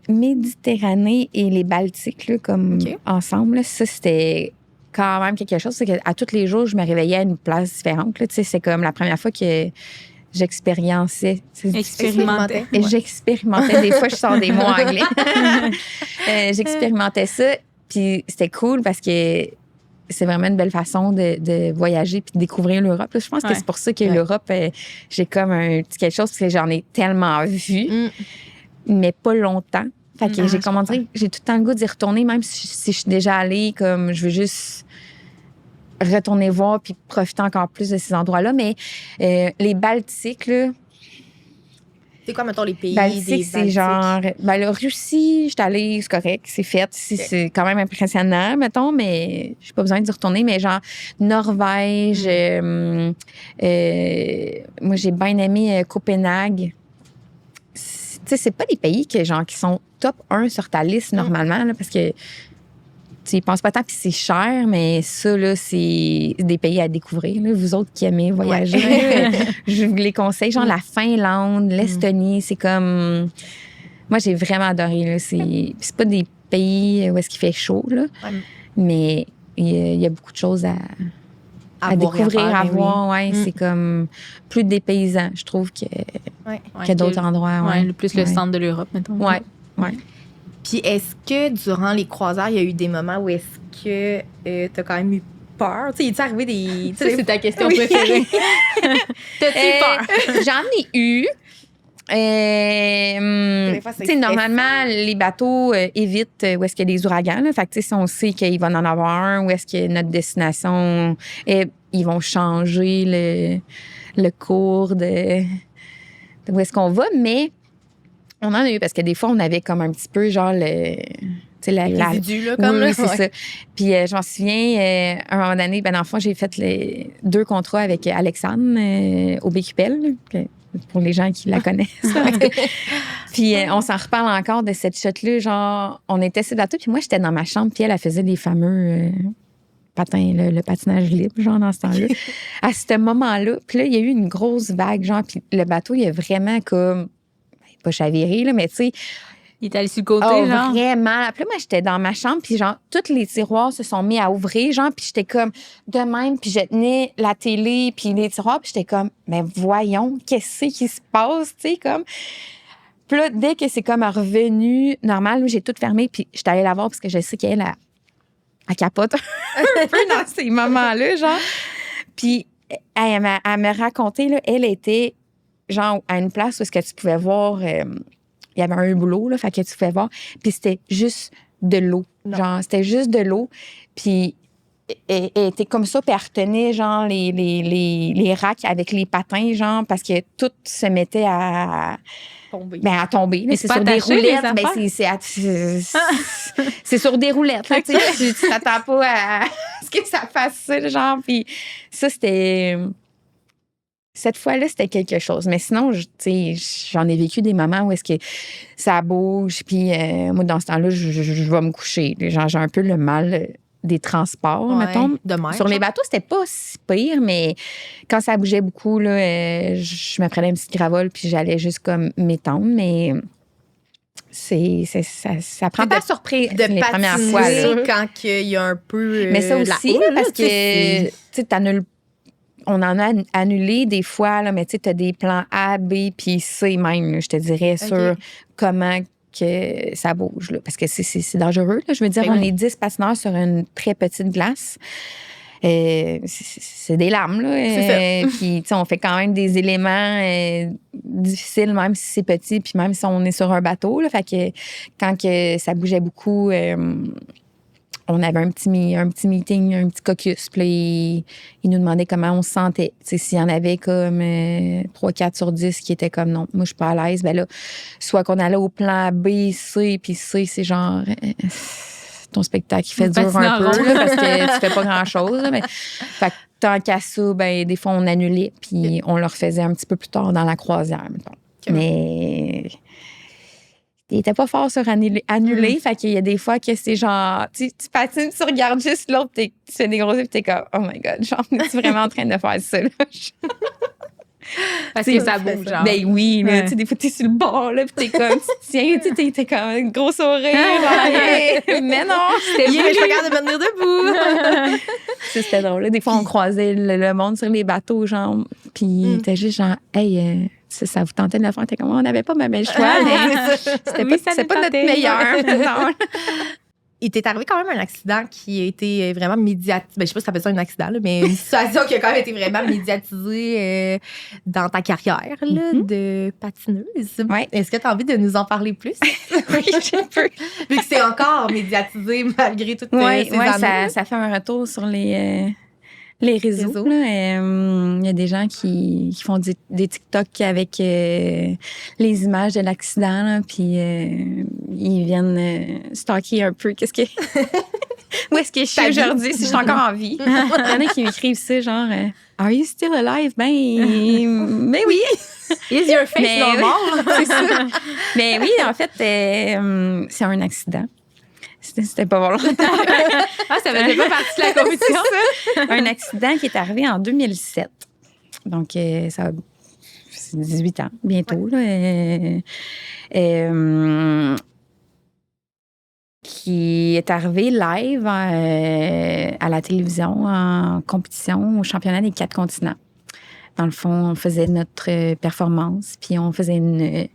Méditerranée et les Baltiques, là, comme ensemble. Là. Ça, c'était quand même quelque chose. C'est qu'à tous les jours, je me réveillais à une place différente. Là. C'est comme la première fois que j'expérimentais. Expérimentais. Et j'expérimentais. Des fois, je sors des mots anglais. J'expérimentais ça. Puis c'était cool parce que c'est vraiment une belle façon de voyager puis de découvrir l'Europe. Je pense que c'est pour ça que l'Europe, j'ai comme un petit quelque chose parce que j'en ai tellement vu, mais pas longtemps. Fait que j'ai tout le temps le goût d'y retourner, même si je suis déjà allée, comme je veux juste retourner voir puis profiter encore plus de ces endroits-là. Mais les Baltiques, là, c'est quoi, mettons, les pays Baltiques, c'est genre... la Russie, j'étais allée, c'est correct, c'est fait. C'est quand même impressionnant, mettons, mais j'ai pas besoin d'y retourner. Mais genre, Norvège, moi, j'ai bien aimé Copenhague. Tu sais, c'est pas des pays qui sont top 1 sur ta liste, normalement, là, parce que tu y penses pas tant, puis c'est cher, mais ça, là, c'est des pays à découvrir. Là. Vous autres qui aimez voyager, je vous les conseille. Genre la Finlande, l'Estonie, c'est comme... Moi, j'ai vraiment adoré. Là. C'est pas des pays où est-ce qu'il fait chaud, là, mais il y a beaucoup de choses à découvrir, à voir. Ouais, c'est comme plus des paysans, je trouve, qu'il y a d'autres endroits. Plus le centre de l'Europe, mettons. Ouais. Puis est-ce que durant les croisières, il y a eu des moments où est-ce que t'as quand même eu peur? Tu sais, il t'est arrivé des... Ça, c'est ta question préférée. T'as-tu peur? J'en ai eu. Tu sais, normalement, les bateaux évitent où est-ce qu'il y a des ouragans. Là. Fait que, si on sait qu'il va en avoir un, où est-ce que notre destination, ils vont changer le cours de où est-ce qu'on va. Mais on en a eu parce que des fois, on avait comme un petit peu genre le résidu, là, comme oui, c'est ça. Puis je m'en souviens, à un moment donné, dans le fond, j'ai fait les 2 contrats avec Alexandre au BQPL, pour les gens qui la connaissent. Puis on s'en reparle encore de cette shot-là. Genre, on était sur le bateau, puis moi, j'étais dans ma chambre, puis elle faisait les fameux patins, le patinage libre, genre, dans ce temps-là. À ce moment-là, puis là, il y a eu une grosse vague, genre, puis le bateau, il a vraiment comme... pas chaviré, là, mais tu sais... Il est allé sur le côté, genre? Vraiment. Puis là, moi, j'étais dans ma chambre, puis genre, tous les tiroirs se sont mis à ouvrir, genre, puis j'étais comme de même, puis je tenais la télé, puis les tiroirs, puis j'étais comme, mais voyons, qu'est-ce qui se passe, tu sais, comme... Puis là, dès que c'est comme revenu normal, j'ai tout fermé, puis j'étais allée la voir parce que je sais qu'elle, elle capote un peu dans ces moments-là, genre. Puis elle m'a raconté, là, elle était genre à une place où est-ce que tu pouvais voir... il y avait un boulot, là, fait que tu pouvais voir. Puis c'était juste de l'eau. Genre, c'était juste de l'eau. Puis elle était comme ça, puis elle retenait, genre, les racks avec les patins, genre, parce que tout se mettait à tomber. Ben, à tomber. Mais c'est sur des roulettes. Ben, c'est sur des roulettes, là, tu sais. Tu t'attends pas à ce que ça fasse ça, genre. Puis ça, c'était... Cette fois-là, c'était quelque chose. Mais sinon, j'en ai vécu des moments où est-ce que ça bouge. Puis moi, dans ce temps-là, je vais me coucher. Genre, j'ai un peu le mal des transports, mettons. Sur les bateaux, c'était pas si pire, mais quand ça bougeait beaucoup, là, je me prenais une petite gravole puis j'allais juste comme m'étendre. Mais ça prend pas surprise les premières fois. Là. Quand il y a un peu mais ça aussi, houle, parce que tu t'annules. On en a annulé des fois, là, mais tu sais, t'as des plans A, B, puis C même, là, je te dirais, sur comment que ça bouge. Là, parce que c'est dangereux. Là, je veux dire, on est 10 patineurs sur une très petite glace. C'est des lames, là. Puis, tu sais, on fait quand même des éléments difficiles, même si c'est petit, puis même si on est sur un bateau. Là, fait que quand que ça bougeait beaucoup... on avait un petit meeting, un petit caucus. Puis il nous demandait comment on se sentait. T'sais, s'il y en avait comme 3-4 sur 10 qui étaient comme non, moi, je suis pas à l'aise. Ben là, soit qu'on allait au plan B, C, puis C, c'est genre ton spectacle qui fait dur un peu, là, parce que tu fais pas grand-chose. Là, mais, fait que tant qu'à ça, ben, des fois, on annulait, puis on le refaisait un petit peu plus tard dans la croisière, mettons. Mais... il était pas fort sur annuler. Fait qu'il y a des fois que c'est genre, tu patines, tu regardes juste l'autre, tu fais des gros yeux, puis t'es comme, oh my God, genre, es-tu vraiment en train de faire ça, là? Parce que ça bouge, genre. Ben oui, là, tu sais, des fois, t'es sur le bord, là, puis t'es comme, tiens, t'es comme un gros sourire. Mais non, c'était Je suis pas capable de me tenir debout. C'était drôle. Là. Des fois, on croisait le monde sur les bateaux, genre, puis t'es juste genre, hey, ça vous tentait de le faire? T'es comme, on n'avait pas même le choix, mais c'était pas notre meilleur. Il t'est arrivé quand même un accident qui a été vraiment médiatisé. Ben, je sais pas si ça s'appelle ça un accident, là, mais une situation qui a quand même été vraiment médiatisée dans ta carrière là, de patineuse. Ouais. Est-ce que tu as envie de nous en parler plus? Oui, j'ai peu. Vu que c'est encore médiatisé malgré toutes ces années. Ça fait un retour sur les réseaux. Là. Il y a des gens qui font des TikTok avec les images de l'accident, là, puis ils viennent stalker un peu qu'est-ce que où est-ce que je suis aujourd'hui, si je suis encore en vie. Il y en a qui m'écrivent ça, genre Are you still alive? Ben oui. Is your face normal? C'est ça. Mais oui, en fait, c'est un accident. C'était pas volontaire. Ça faisait pas partie de la compétition. Un accident qui est arrivé en 2007. Donc, ça c'est 18 ans, bientôt. Là, qui est arrivé live à la télévision en compétition au championnat des 4 continents. Dans le fond, on faisait notre performance, puis on faisait une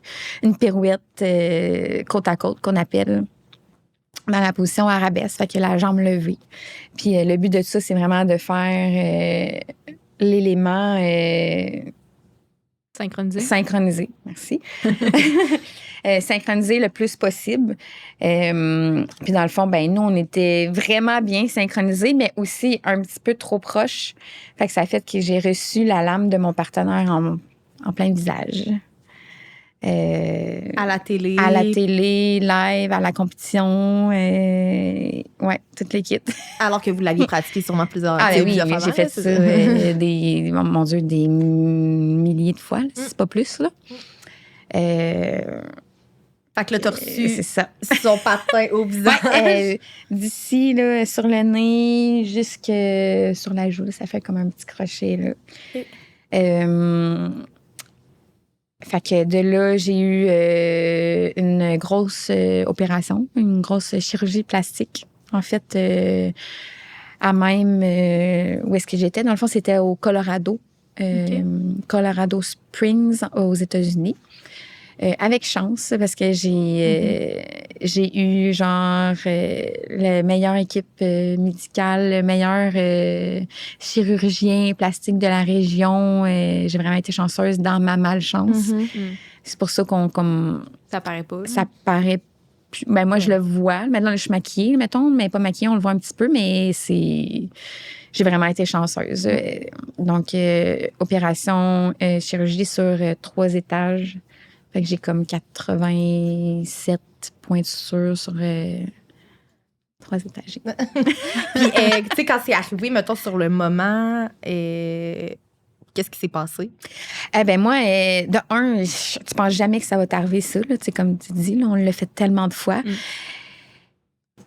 pirouette côte à côte qu'on appelle dans la position arabesque, fait que la jambe levée. Puis le but de ça, c'est vraiment de faire l'élément synchronisé. Merci. Synchroniser le plus possible. Puis dans le fond, ben nous, on était vraiment bien synchronisés, mais aussi un petit peu trop proches. Fait que ça a fait que j'ai reçu la lame de mon partenaire en plein visage. À la télé. À la télé, live, à la compétition. Ouais, toute l'équipe. Alors que vous l'aviez pratiqué sûrement plusieurs fois. Ah oui, j'ai fait ça mon Dieu, des milliers de fois, là, si c'est pas plus. Là. Fait que là, t'as reçu c'est ça. son patin au visage. Ouais, d'ici, là, sur le nez, jusque sur la joue, là, ça fait comme un petit crochet. Là. Okay. Fait que de là, j'ai eu une grosse opération, une grosse chirurgie plastique. En fait, à même où est-ce que j'étais. Dans le fond, c'était au Colorado. Colorado Springs, aux États-Unis. Avec chance, parce que j'ai eu genre la meilleure équipe médicale, le meilleur chirurgien plastique de la région. J'ai vraiment été chanceuse dans ma malchance. C'est pour ça ça paraît pas. Ça paraît plus. Ben moi, je le vois. Maintenant, je suis maquillée, mettons, mais pas maquillée, on le voit un petit peu, mais j'ai vraiment été chanceuse. Donc, opération, chirurgie sur 3 étages. Fait que j'ai comme 87 points de suture sur 3 étages. Puis, tu sais, quand c'est arrivé, mettons, sur le moment, qu'est-ce qui s'est passé? Ben moi, de un, tu penses jamais que ça va t'arriver ça, là, comme tu dis, là, on l'a fait tellement de fois.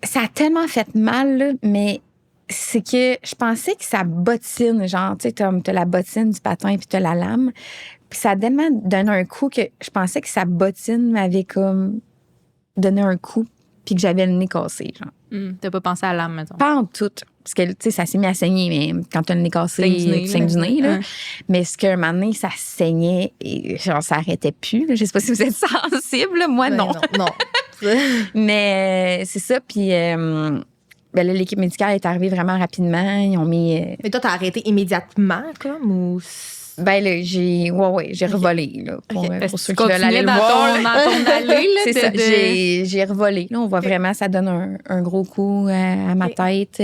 Ça a tellement fait mal, là, mais c'est que je pensais que ça bottine, genre, tu sais, t'as la bottine du patin puis t'as la lame. Puis ça a tellement donné un coup que je pensais que sa bottine m'avait comme donné un coup puis que j'avais le nez cassé, genre. T'as pas pensé à l'âme, mettons? Pas en tout. Parce que, tu sais, ça s'est mis à saigner, mais quand t'as le nez cassé, tu saignes du nez, là. Mais ce qu'un moment donné, ça saignait et genre, ça arrêtait plus. Là. Je sais pas si vous êtes sensible. Moi, non. Non. Mais c'est ça. Puis ben là, l'équipe médicale est arrivée vraiment rapidement. Ils ont mis... Mais toi, t'as arrêté immédiatement, comme, ou... Ben là, j'ai revolé, là, pour ceux qui veulent aller le voir. Dans ton allée, là. C'est ça, j'ai revolé. Là, on voit vraiment, ça donne un gros coup à ma tête.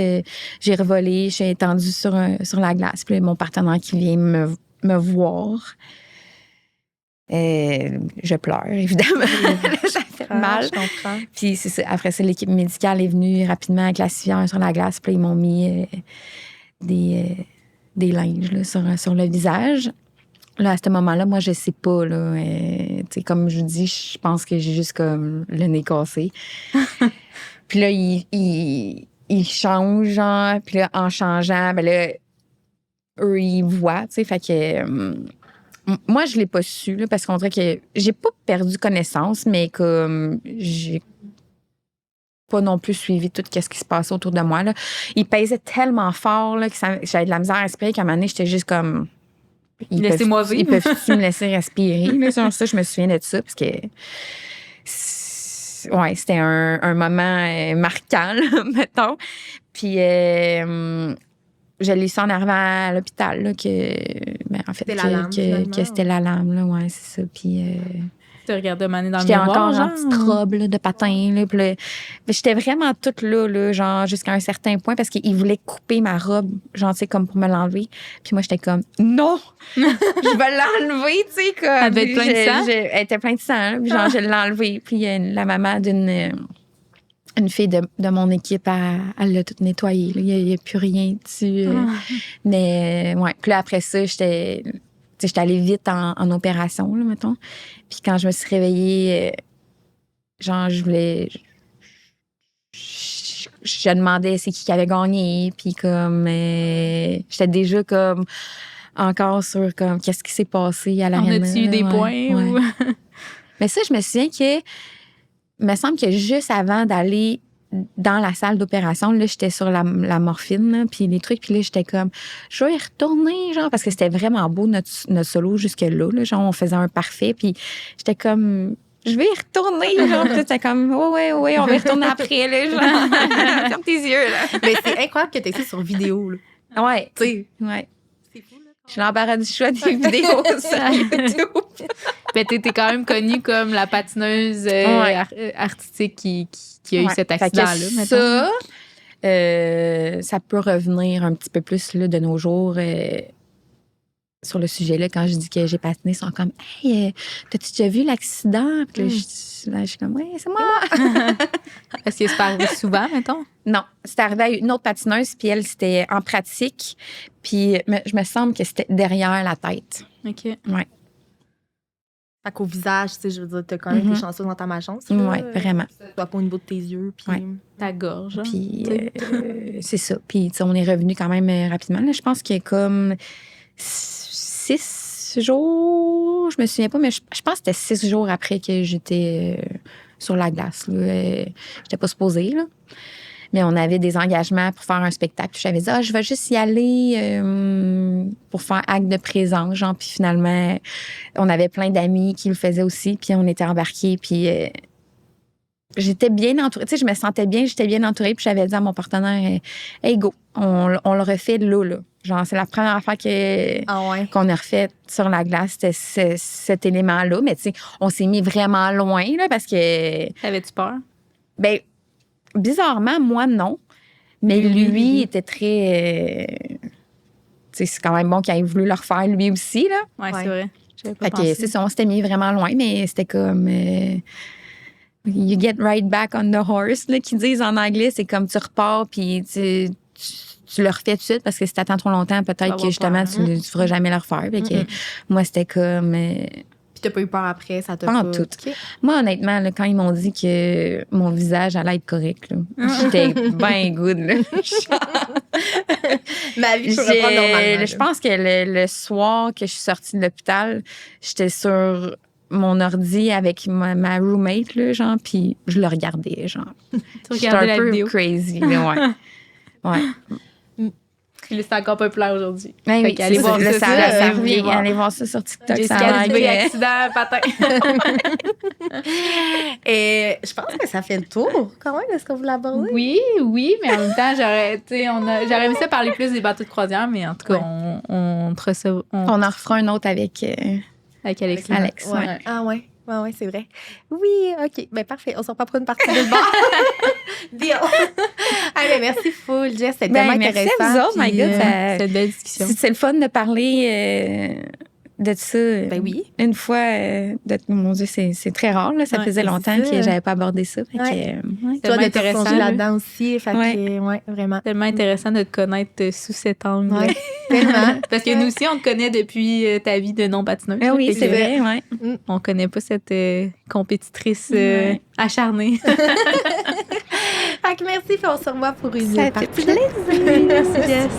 J'ai revolé, je suis étendue sur la glace. Puis mon partenaire qui vient me voir. Je pleure, évidemment. Ça fait mal. Je comprends. Puis c'est ça. Après ça, l'équipe médicale est venue rapidement avec la civière sur la glace. Puis ils m'ont mis des linges là, sur le visage. Là, à ce moment-là, moi, je sais pas, là. Tu sais, comme je vous dis, je pense que j'ai juste comme le nez cassé. Puis là, il change, genre. Puis là, en changeant, ben là, eux, ils voient, tu sais. Fait que moi, je l'ai pas su, là, parce qu'on dirait que j'ai pas perdu connaissance, mais comme j'ai pas non plus suivi tout ce qui se passait autour de moi, là. Il pesait tellement fort, là, que j'avais de la misère à respirer qu'à un moment donné, j'étais juste comme... Laissez-moi vivre. Ils peuvent-tu me laisser respirer? Là, genre ça, je me souviens de ça, parce que ouais, c'était un moment marquant, là, mettons. Puis je l'ai su en arrivant à l'hôpital, là, en fait, que c'était la lame, là, ouais, c'est ça. Puis Tu te regardais maner dans le j'étais miroir, encore en genre? petite robe là, de patin. Là, puis là, j'étais vraiment toute là, genre jusqu'à un certain point parce qu'il voulait couper ma robe, genre, tu sais, comme pour me l'enlever. Puis moi, j'étais comme, non! Je vais l'enlever, tu sais, comme. Elle devait être pleine de sang? Elle était pleine de sang, là, puis genre, je l'ai enlevé. Puis la maman une fille de mon équipe, elle l'a tout nettoyé. Il n'y a plus rien dessus. Mais, ouais. Puis là, après ça, j'étais allée vite en opération, là, mettons. Puis quand je me suis réveillée, genre, je demandais c'est qui avait gagné. Puis comme, j'étais déjà comme encore sur comme qu'est-ce qui s'est passé à l'arène. On a-tu eu des points? Ou... Mais ça, je me souviens que, il me semble que juste avant d'aller dans la salle d'opération, là, j'étais sur la morphine, là, puis les trucs, puis là, j'étais comme, je vais y retourner, genre, parce que c'était vraiment beau, notre solo jusque-là, là, genre, on faisait un parfait, puis j'étais comme, je vais y retourner, genre, puis c'était comme, ouais, on va y retourner après, là, genre, ferme tes yeux, là. Mais c'est incroyable que tu aies ça sur vidéo, là. Ouais, Tu sais. ouais. C'est fou, là. Je suis l'embarras du choix des vidéos sur YouTube. Mais t'es quand même connue comme la patineuse artistique qui a eu cet accident-là. Ça peut revenir un petit peu plus là, de nos jours sur le sujet-là. Quand je dis que j'ai patiné, ils sont comme « Hey, t'as-tu déjà vu l'accident? » Puis là, je suis comme « Oui, c'est moi! » Est-ce que c'est arrivé souvent, mettons? Non, c'est arrivé à une autre patineuse, puis elle, c'était en pratique. Puis je me semble que c'était derrière la tête. OK. Ouais. Fait qu'au visage, tu sais, je veux dire, t'as quand même été chanceuse dans ta malchance. Oui, vraiment. Pas au niveau de tes yeux, puis... Ta gorge. Puis c'est ça. Puis on est revenu quand même rapidement. Là, je pense qu'il y a comme 6 jours, je me souviens pas, mais je pense que c'était 6 jours après que j'étais sur la glace. J'étais pas supposée, là. Mais on avait des engagements pour faire un spectacle. J'avais dit, je vais juste y aller pour faire acte de présence. Genre, puis finalement, on avait plein d'amis qui le faisaient aussi. Puis on était embarqués. Puis j'étais bien entourée. Tu sais, je me sentais bien, j'étais bien entourée. Puis j'avais dit à mon partenaire, hey, go, on le refait là. Genre, c'est la première affaire qu'on a refait sur la glace, c'était cet élément-là. Mais tu sais, on s'est mis vraiment loin, là, parce que... Avais-tu peur? Ben, bizarrement, moi, non. Mais lui était très... tu sais, c'est quand même bon qu'il ait voulu le refaire lui aussi, là. Oui, c'est vrai. J'avais pas Fait pensé. que c'est ça, on s'était mis vraiment loin, mais c'était comme... you get right back on the horse, là, qu'ils disent en anglais. C'est comme tu repars, puis tu le refais tout de suite, parce que si t'attends trop longtemps, peut-être que justement, tu ne feras jamais le refaire. Fait que moi, c'était comme... Puis t'as pas eu peur après, ça t'a pas en tout. Okay. Moi, honnêtement, là, quand ils m'ont dit que mon visage allait être correct, là, j'étais bien good. Là. Ma vie, je peux reprendre normalement. Je pense que le soir que je suis sortie de l'hôpital, j'étais sur mon ordi avec ma roommate, là, genre, puis je le regardais, genre. Tu regardais la vidéo. J'étais un peu crazy, là, ouais. Puis c'est encore populaire aujourd'hui. Oui, allez voir ça revient. Allez voir ça sur TikTok. Jessica Dubé, accident, patin. Et je pense que ça fait le tour, quand même, est-ce qu'on vous l'aborde? Oui, mais en même temps, j'aurais aimé ça parler plus des bateaux de croisière, mais en tout cas, on en refera un autre avec Alex. Ouais. Ah ouais. Ouais, c'est vrai. Oui, OK. Ben parfait. On se reprend pour une partie de bord. Deal. Allez, merci full, Jess. C'était tellement intéressant. Merci à vous autres, my God. C'est une belle discussion. C'est le fun de parler de ça. Ben oui. Une fois, mon Dieu, c'est très rare. Là. Ça faisait longtemps que j'avais pas abordé ça. Fait que, toi, d'être plongée là-dedans aussi. Fait que, vraiment. Tellement intéressant de te connaître sous cet angle. Ouais. Tellement. Parce que nous aussi, on te connaît depuis ta vie de non-patineuse. Ah oui, Fait c'est que, vrai, ouais. On connaît pas cette compétitrice Ouais. acharnée. Fait que merci, puis on se revoit pour une Ça fait partie. plaisir. Merci, Jess.